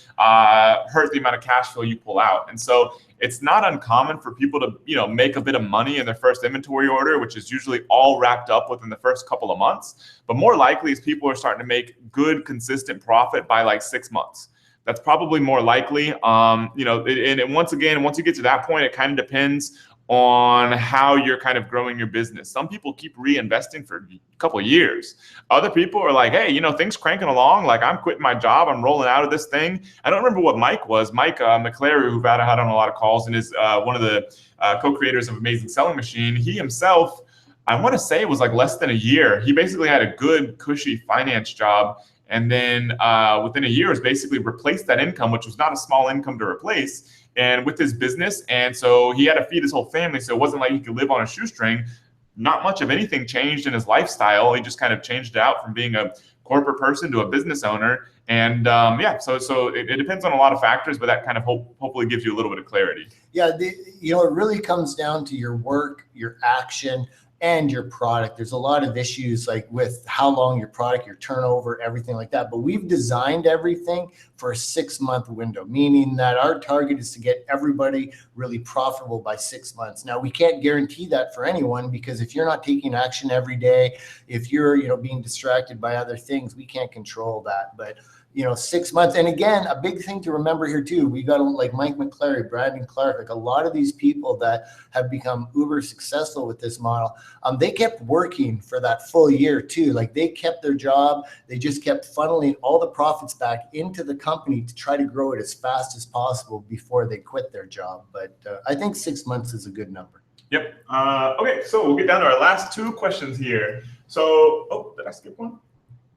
hurt the amount of cash flow you pull out. And so it's not uncommon for people to, make a bit of money in their first inventory order, which is usually all wrapped up within the first couple of months. But more likely is people are starting to make good, consistent profit by like 6 months. That's probably more likely. And once again, once you get to that point, it kind of depends on how you're kind of growing your business. Some people keep reinvesting for a couple of years. Other people are like, hey, things cranking along. Like, I'm quitting my job. I'm rolling out of this thing. I don't remember what Mike was. Mike McClary, who've had on a lot of calls and is one of the co-creators of Amazing Selling Machine. He himself, I want to say it was like less than a year. He basically had a good, cushy finance job. And then within a year, has basically replaced that income, which was not a small income to replace, and with his business. And so he had to feed his whole family. So it wasn't like he could live on a shoestring. Not much of anything changed in his lifestyle. He just kind of changed it out from being a corporate person to a business owner. And so it depends on a lot of factors, but that kind of hopefully gives you a little bit of clarity. Yeah, it really comes down to your work, your action, and your product. There's a lot of issues like with how long your product, your turnover, everything like that. But we've designed everything for a 6-month window, meaning that our target is to get everybody really profitable by 6 months. Now, we can't guarantee that for anyone, because if you're not taking action every day, if you're, being distracted by other things, we can't control that. But 6 months. And again, a big thing to remember here too, we got like Mike McClary, Brandon Clark, like a lot of these people that have become uber successful with this model. They kept working for that full year too. Like, they kept their job. They just kept funneling all the profits back into the company to try to grow it as fast as possible before they quit their job. But I think 6 months is a good number. Yep. Okay. So we'll get down to our last 2 questions here. So, did I skip one?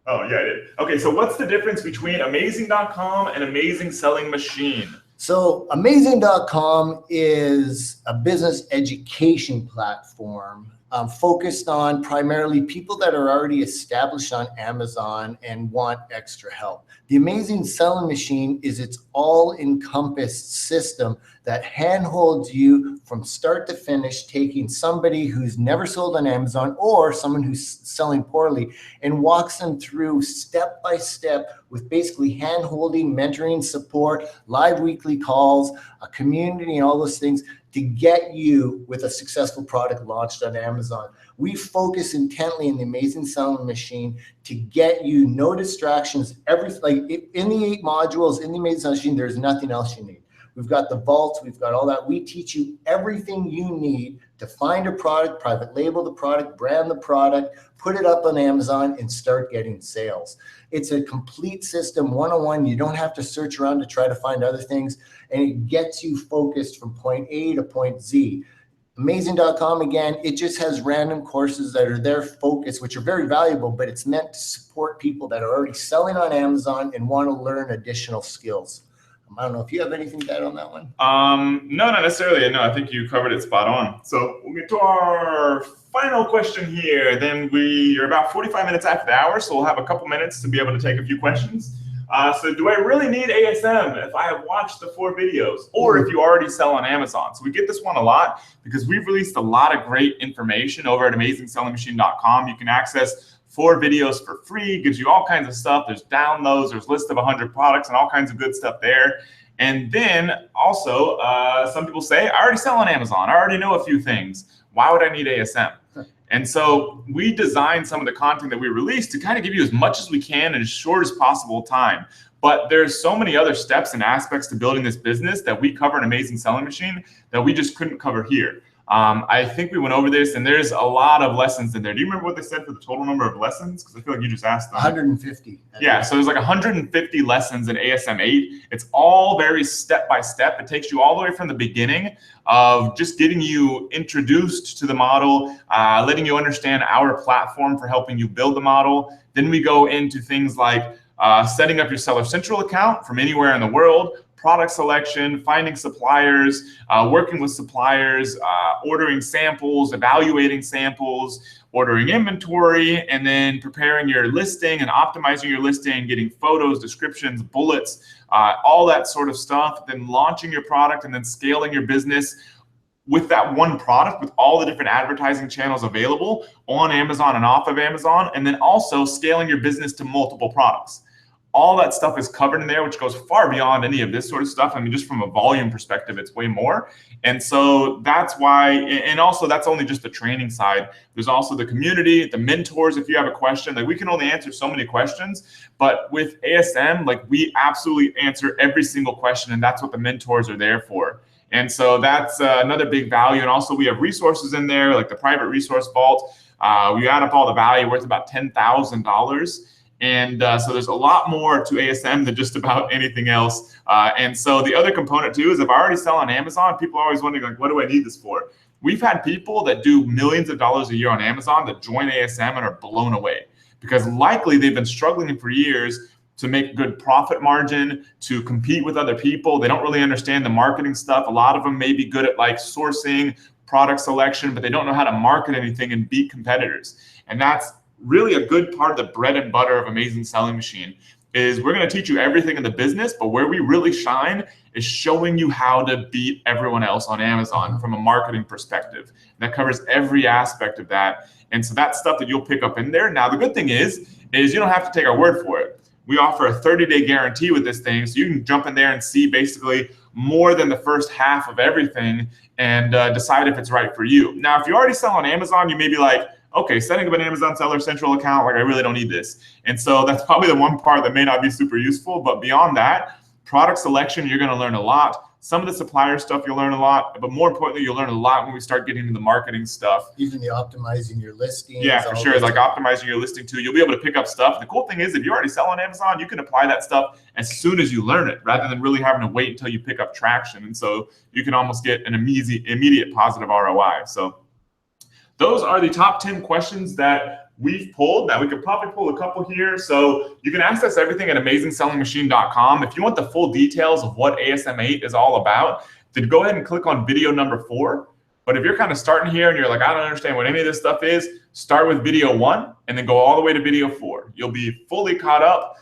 Oh, yeah, I did. Okay, so what's the difference between Amazing.com and Amazing Selling Machine? So Amazing.com is a business education platform focused on primarily people that are already established on Amazon and want extra help. The Amazing Selling Machine is its all-encompassed system that handholds you from start to finish, taking somebody who's never sold on Amazon or someone who's selling poorly and walks them through step by step with basically hand-holding, mentoring, support, live weekly calls, a community, and all those things to get you with a successful product launched on Amazon. We focus intently in the Amazing Selling Machine to get you no distractions. Like in the 8 modules in the Amazing Selling Machine, there's nothing else you need. We've got the vaults, we've got all that. We teach you everything you need to find a product, private label the product, brand the product, put it up on Amazon, and start getting sales. It's a complete system, 101. You don't have to search around to try to find other things, and it gets you focused from point A to point Z. Amazing.com, again, it just has random courses that are their focus, which are very valuable, but it's meant to support people that are already selling on Amazon and want to learn additional skills. I don't know if you have anything to add on that one. No, not necessarily. No, I think you covered it spot on. So we'll get to our final question here. Then you're about 45 minutes after the hour, so we'll have a couple minutes to be able to take a few questions. So do I really need ASM if I have watched the 4 videos, or if you already sell on Amazon? So we get this one a lot because we've released a lot of great information over at AmazingSellingMachine.com. You can access 4 videos for free, gives you all kinds of stuff. There's downloads, there's lists of 100 products and all kinds of good stuff there. And then also, some people say, I already sell on Amazon. I already know a few things. Why would I need ASM? And so we designed some of the content that we released to kind of give you as much as we can in as short as possible time. But there's so many other steps and aspects to building this business that we cover in Amazing Selling Machine that we just couldn't cover here. I think we went over this, and there's a lot of lessons in there. Do you remember what they said for the total number of lessons? Because I feel like you just asked them. 150. Yeah, so there's like 150 lessons in ASM 8. It's all very step by step. It takes you all the way from the beginning of just getting you introduced to the model, letting you understand our platform for helping you build the model. Then we go into things like setting up your Seller Central account from anywhere in the world, product selection, finding suppliers, working with suppliers, ordering samples, evaluating samples, ordering inventory, and then preparing your listing and optimizing your listing, getting photos, descriptions, bullets, all that sort of stuff, then launching your product and then scaling your business with that one product, with all the different advertising channels available on Amazon and off of Amazon, and then also scaling your business to multiple products. All that stuff is covered in there, which goes far beyond any of this sort of stuff. I mean, just from a volume perspective, it's way more. And so that's why, and also that's only just the training side. There's also the community, the mentors. If you have a question, like we can only answer so many questions, but with ASM, like we absolutely answer every single question, and that's what the mentors are there for. And so that's another big value. And also we have resources in there, like the private resource vault. We add up all the value, worth about $10,000. And so there's a lot more to ASM than just about anything else. And so the other component too is if I already sell on Amazon, people are always wondering, like, what do I need this for? We've had people that do millions of dollars a year on Amazon that join ASM and are blown away because likely they've been struggling for years to make good profit margin, to compete with other people. They don't really understand the marketing stuff. A lot of them may be good at like sourcing, product selection, but they don't know how to market anything and beat competitors. And that's really a good part of the bread and butter of Amazing Selling Machine is we're going to teach you everything in the business, but where we really shine is showing you how to beat everyone else on Amazon from a marketing perspective. And that covers every aspect of that. And so that's stuff that you'll pick up in there. Now, the good thing is you don't have to take our word for it. We offer a 30-day guarantee with this thing, so you can jump in there and see basically more than the first half of everything and decide if it's right for you. Now, if you already sell on Amazon, you may be like, okay, setting up an Amazon Seller Central account, like I really don't need this. And so that's probably the one part that may not be super useful, but beyond that, product selection, you're gonna learn a lot. Some of the supplier stuff you'll learn a lot, but more importantly, you'll learn a lot when we start getting into the marketing stuff. Even the optimizing your listing. Yeah, for sure. Like optimizing your listing too. You'll be able to pick up stuff. The cool thing is if you already sell on Amazon, you can apply that stuff as soon as you learn it rather than really having to wait until you pick up traction. And so you can almost get an immediate positive ROI. So those are the top 10 questions that we've pulled. Now we could probably pull a couple here. So you can access everything at AmazingSellingMachine.com. If you want the full details of what ASM 8 is all about, then go ahead and click on video number 4. But if you're kind of starting here and you're like, I don't understand what any of this stuff is, start with video 1 and then go all the way to video 4. You'll be fully caught up.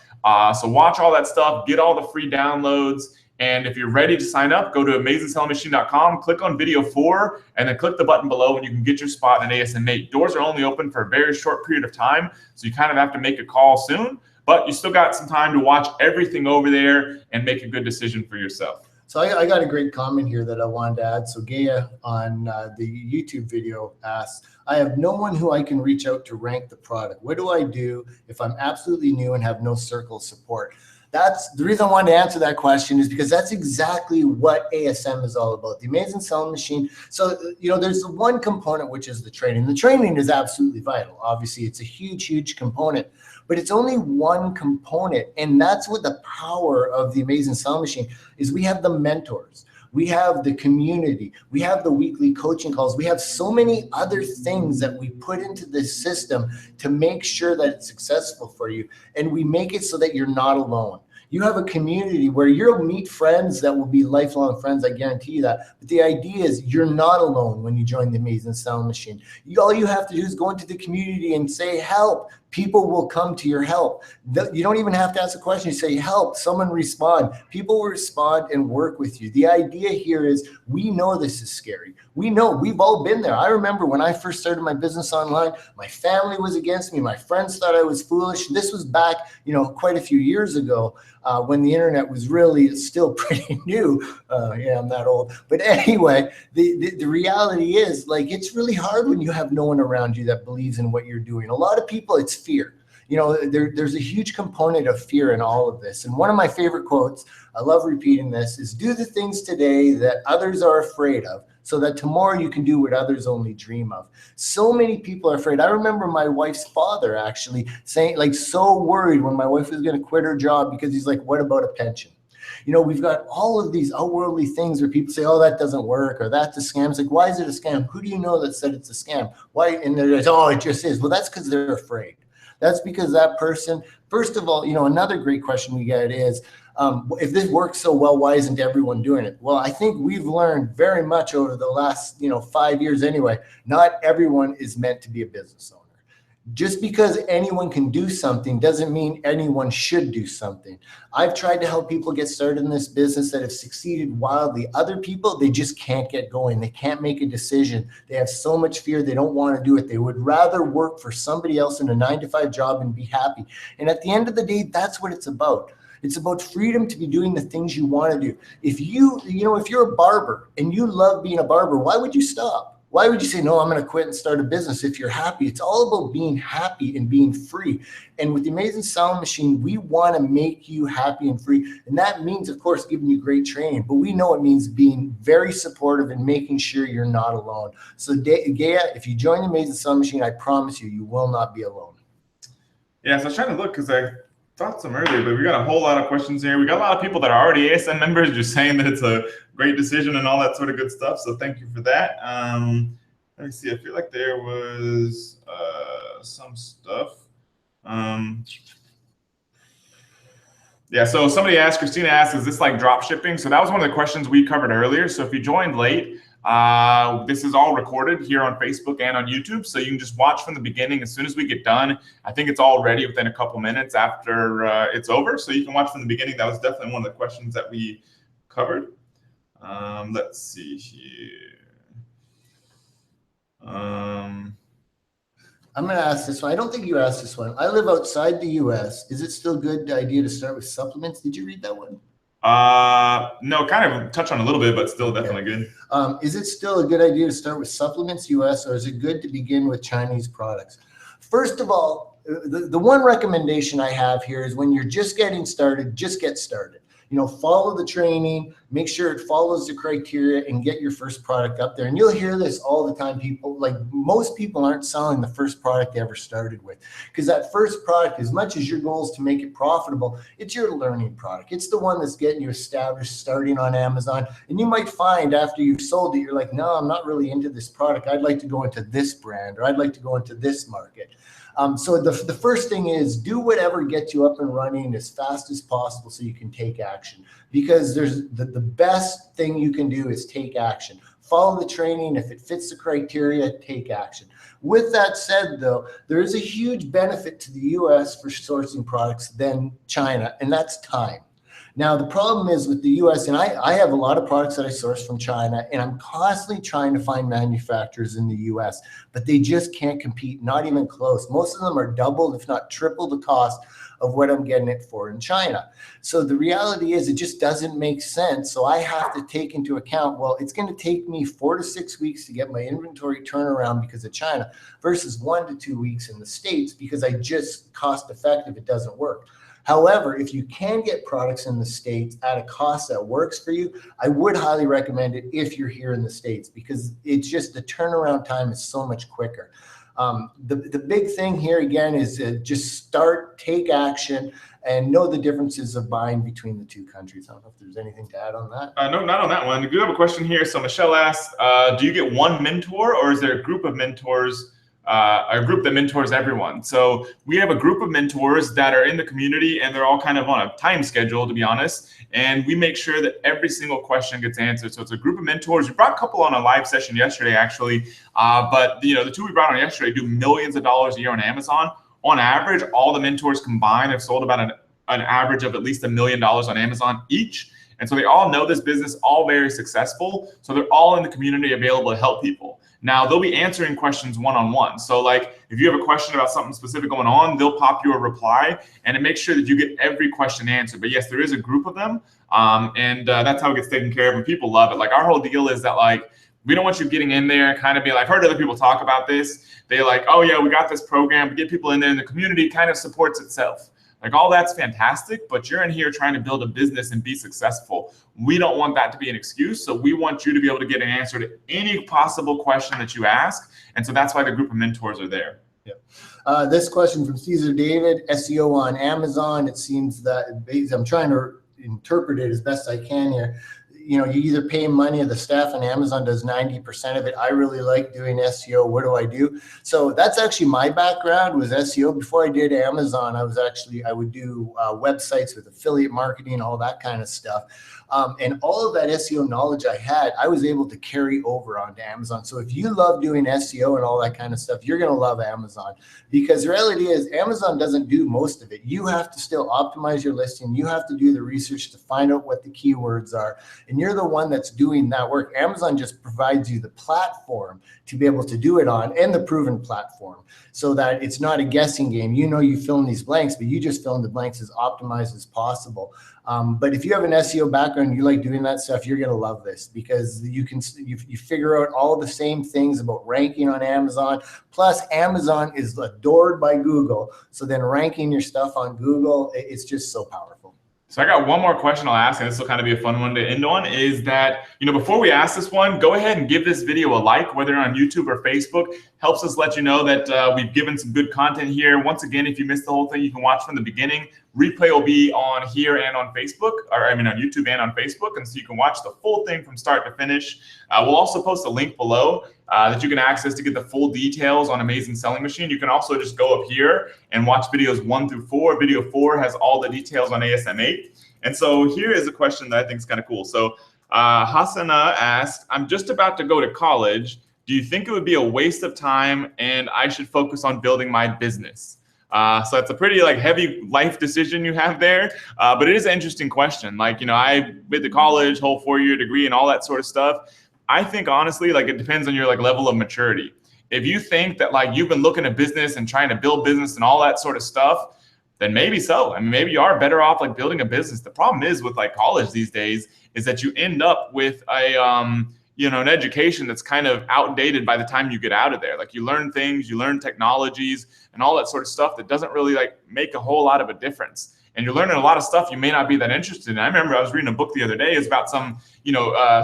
So watch all that stuff, get all the free downloads. And if you're ready to sign up, go to AmazingSellingMachine.com, click on video 4, and then click the button below and you can get your spot in ASM 8. Doors are only open for a very short period of time, so you kind of have to make a call soon, but you still got some time to watch everything over there and make a good decision for yourself. So I got a great comment here that I wanted to add. So Gaia on the YouTube video asks, I have no one who I can reach out to rank the product. What do I do if I'm absolutely new and have no circle of support? That's the reason I wanted to answer that question is because that's exactly what ASM is all about, the Amazing Selling Machine. So, there's the one component, which is the training. The training is absolutely vital. Obviously, it's a huge, huge component, but it's only one component. And that's what the power of the Amazing Selling Machine is. We have the mentors. We have the community. We have the weekly coaching calls. We have so many other things that we put into this system to make sure that it's successful for you. And we make it so that you're not alone. You have a community where you'll meet friends that will be lifelong friends. I guarantee you that. But the idea is you're not alone when you join the Amazing Selling Machine. All you have to do is go into the community and say, help. People will come to your help. You don't even have to ask a question. You say, help, someone respond. People will respond and work with you. The idea here is we know this is scary. We know we've all been there. I remember when I first started my business online, my family was against me. My friends thought I was foolish. This was back, quite a few years ago when the internet was really still pretty new. Yeah, I'm that old. But anyway, the reality is it's really hard when you have no one around you that believes in what you're doing. A lot of people, it's fear. There's a huge component of fear in all of this. And one of my favorite quotes, I love repeating this, is do the things today that others are afraid of so that tomorrow you can do what others only dream of. So many people are afraid. I remember my wife's father actually saying, so worried when my wife was going to quit her job because he's like, what about a pension? We've got all of these outworldly things where people say, oh, that doesn't work, or that's a scam. It's like, why is it a scam? Who do you know that said it's a scam? Why? And they're like, oh, it just is. Well, that's because they're afraid. That's because that person, first of all, another great question we get is, if this works so well, why isn't everyone doing it? Well, I think we've learned very much over the last, 5 years anyway, not everyone is meant to be a business owner. Just because anyone can do something doesn't mean anyone should do something. I've tried to help people get started in this business that have succeeded wildly. Other people, they just can't get going. They can't make a decision. They have so much fear. They don't want to do it. They would rather work for somebody else in a 9-to-5 job and be happy. And at the end of the day, that's what it's about. It's about freedom to be doing the things you want to do. If you're a barber and you love being a barber, why would you stop? Why would you say, no, I'm going to quit and start a business if you're happy? It's all about being happy and being free. And with the Amazing Sewing Machine, we want to make you happy and free. And that means, of course, giving you great training. But we know it means being very supportive and making sure you're not alone. So, Gaia, if you join the Amazing Sewing Machine, I promise you will not be alone. Yeah, so I was trying to look because I thought some earlier, but we got a whole lot of questions here. We got a lot of people that are already ASM members just saying that it's a great decision and all that sort of good stuff. So thank you for that. Let me see. I feel like there was some stuff. Yeah, so somebody asked, Christina asked, is this like drop shipping? So that was one of the questions we covered earlier. So if you joined late, this is all recorded here on Facebook and on YouTube. So you can just watch from the beginning. As soon as we get done, I think it's all ready within a couple minutes after it's over. So you can watch from the beginning. That was definitely one of the questions that we covered. Let's see here. I'm going to ask this one. I don't think you asked this one. I live outside the US. Is it still a good idea to start with supplements? Did you read that one? No, kind of touch on a little bit, but still definitely good. Is it still a good idea to start with supplements US, or is it good to begin with Chinese products? First of all, the one recommendation I have here is when you're just getting started, just get started. Follow the training, make sure it follows the criteria, and get your first product up there. And you'll hear this all the time. Most people aren't selling the first product they ever started with, because that first product, as much as your goal is to make it profitable, it's your learning product. It's the one that's getting you established, starting on Amazon. And you might find after you've sold it, you're like, no, I'm not really into this product. I'd like to go into this brand, or I'd like to go into this market. So the first thing is do whatever gets you up and running as fast as possible so you can take action, because there's the best thing you can do is take action. Follow the training. If it fits the criteria, take action. With that said, though, there is a huge benefit to the US for sourcing products than China, and that's time. Now, the problem is with the US, and I have a lot of products that I source from China, and I'm constantly trying to find manufacturers in the US, but they just can't compete, not even close. Most of them are double, if not triple the cost of what I'm getting it for in China. So the reality is it just doesn't make sense. So I have to take into account, well, it's going to take me 4 to 6 weeks to get my inventory turnaround because of China versus 1 to 2 weeks in the States, because I just cost effective, it doesn't work. However, if you can get products in the States at a cost that works for you, I would highly recommend it if you're here in the States, because it's just the turnaround time is so much quicker. The big thing here again is just start, take action, and know the differences of buying between the two countries. I don't know if there's anything to add on that. No, not on that one. We do have a question here. So Michelle asked, do you get one mentor, or is there a group of mentors? A group that mentors everyone. So we have a group of mentors that are in the community, and they're all kind of on a time schedule, to be honest. And we make sure that every single question gets answered. So it's a group of mentors. We brought a couple on a live session yesterday, actually. But the two we brought on yesterday do millions of dollars a year on Amazon. On average, all the mentors combined have sold about an average of at least $1 million on Amazon each. And so they all know this business, all very successful. So they're all in the community available to help people. Now, they'll be answering questions one-on-one. So like if you have a question about something specific going on, they'll pop you a reply, and it makes sure that you get every question answered. But yes, there is a group of them, and that's how it gets taken care of, and people love it. Like our whole deal is that like, we don't want you getting in there and kind of be like, I've heard other people talk about this. They're like, oh yeah, we got this program, but get people in there, and the community kind of supports itself. Like all that's fantastic, but you're in here trying to build a business and be successful. We don't want that to be an excuse. So we want you to be able to get an answer to any possible question that you ask. And so that's why the group of mentors are there. Yeah. This question from Caesar David, SEO on Amazon. It seems that I'm trying to interpret it as best I can here. you either pay money or the staff on Amazon does 90% of it. I really like doing SEO. What do I do? So that's actually my background was SEO. Before I did Amazon, I would do websites with affiliate marketing, all that kind of stuff. And all of that SEO knowledge I had, I was able to carry over onto Amazon. So if you love doing SEO and all that kind of stuff, you're going to love Amazon, because the reality is Amazon doesn't do most of it. You have to still optimize your listing. You have to do the research to find out what the keywords are. And you're the one that's doing that work. Amazon just provides you the platform to be able to do it on, and the proven platform, so that it's not a guessing game. You fill in these blanks, but you just fill in the blanks as optimized as possible. But if you have an SEO background, you like doing that stuff, you're going to love this, because you figure out all the same things about ranking on Amazon. Plus, Amazon is adored by Google. So then ranking your stuff on Google, it's just so powerful. So I got one more question I'll ask, and this will kind of be a fun one to end on, is that, before we ask this one, go ahead and give this video a like, whether on YouTube or Facebook. Helps us let you know that we've given some good content here. Once again, if you missed the whole thing, you can watch from the beginning. Replay will be on here and on Facebook, on YouTube and on Facebook, and so you can watch the full thing from start to finish. We'll also post a link below that you can access to get the full details on Amazing Selling Machine. You can also just go up here and watch videos 1 through 4. Video 4 has all the details on ASM 8. And so here is a question that I think is kind of cool. So Hasana asked, I'm just about to go to college. Do you think it would be a waste of time and I should focus on building my business? So it's a pretty heavy life decision you have there, but it is an interesting question. I went to college, whole 4-year degree and all that sort of stuff. I think honestly, it depends on your level of maturity. If you think that you've been looking at business and trying to build business and all that sort of stuff, then maybe so. Maybe you are better off building a business. The problem is with college these days is that you end up with a an education that's kind of outdated by the time you get out of there. You learn things, you learn technologies and all that sort of stuff that doesn't really make a whole lot of a difference. And you're learning a lot of stuff you may not be that interested in. I remember I was reading a book the other day. It's about some,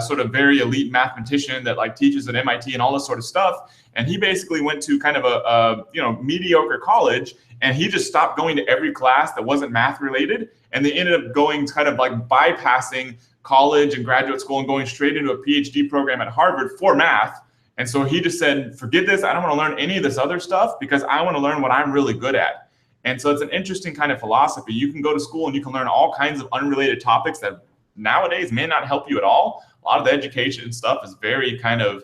sort of very elite mathematician that teaches at MIT and all this sort of stuff. And he basically went to kind of a mediocre college, and he just stopped going to every class that wasn't math related. And they ended up going kind of bypassing college and graduate school and going straight into a PhD program at Harvard for math. And so he just said, forget this. I don't want to learn any of this other stuff because I want to learn what I'm really good at. And so it's an interesting kind of philosophy. You can go to school and you can learn all kinds of unrelated topics that nowadays may not help you at all. A lot of the education stuff is very kind of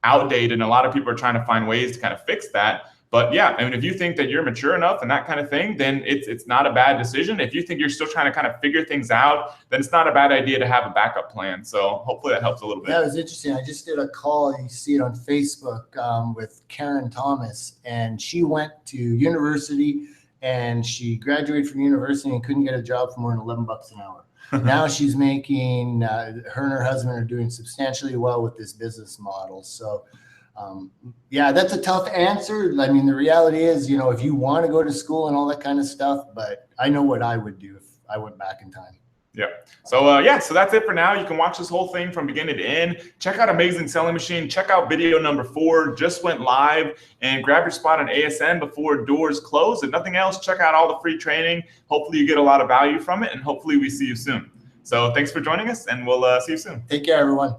outdated, and a lot of people are trying to find ways to kind of fix that. But yeah, if you think that you're mature enough and that kind of thing, then it's not a bad decision. If you think you're still trying to kind of figure things out, then it's not a bad idea to have a backup plan. So hopefully that helps a little bit. Yeah, it was interesting. I just did a call, you see it on Facebook, with Karen Thomas, and she went to university and she graduated from university and couldn't get a job for more than $11 an hour. Now she's making, her and her husband are doing substantially well with this business model. So yeah, that's a tough answer. The reality is, if you want to go to school and all that kind of stuff, but I know what I would do if I went back in time. Yeah. So so that's it for now. You can watch this whole thing from beginning to end. Check out Amazing Selling Machine. Check out video number 4, just went live, and grab your spot on ASM before doors close. If nothing else, check out all the free training. Hopefully you get a lot of value from it, and hopefully we see you soon. So thanks for joining us, and we'll see you soon. Take care, everyone.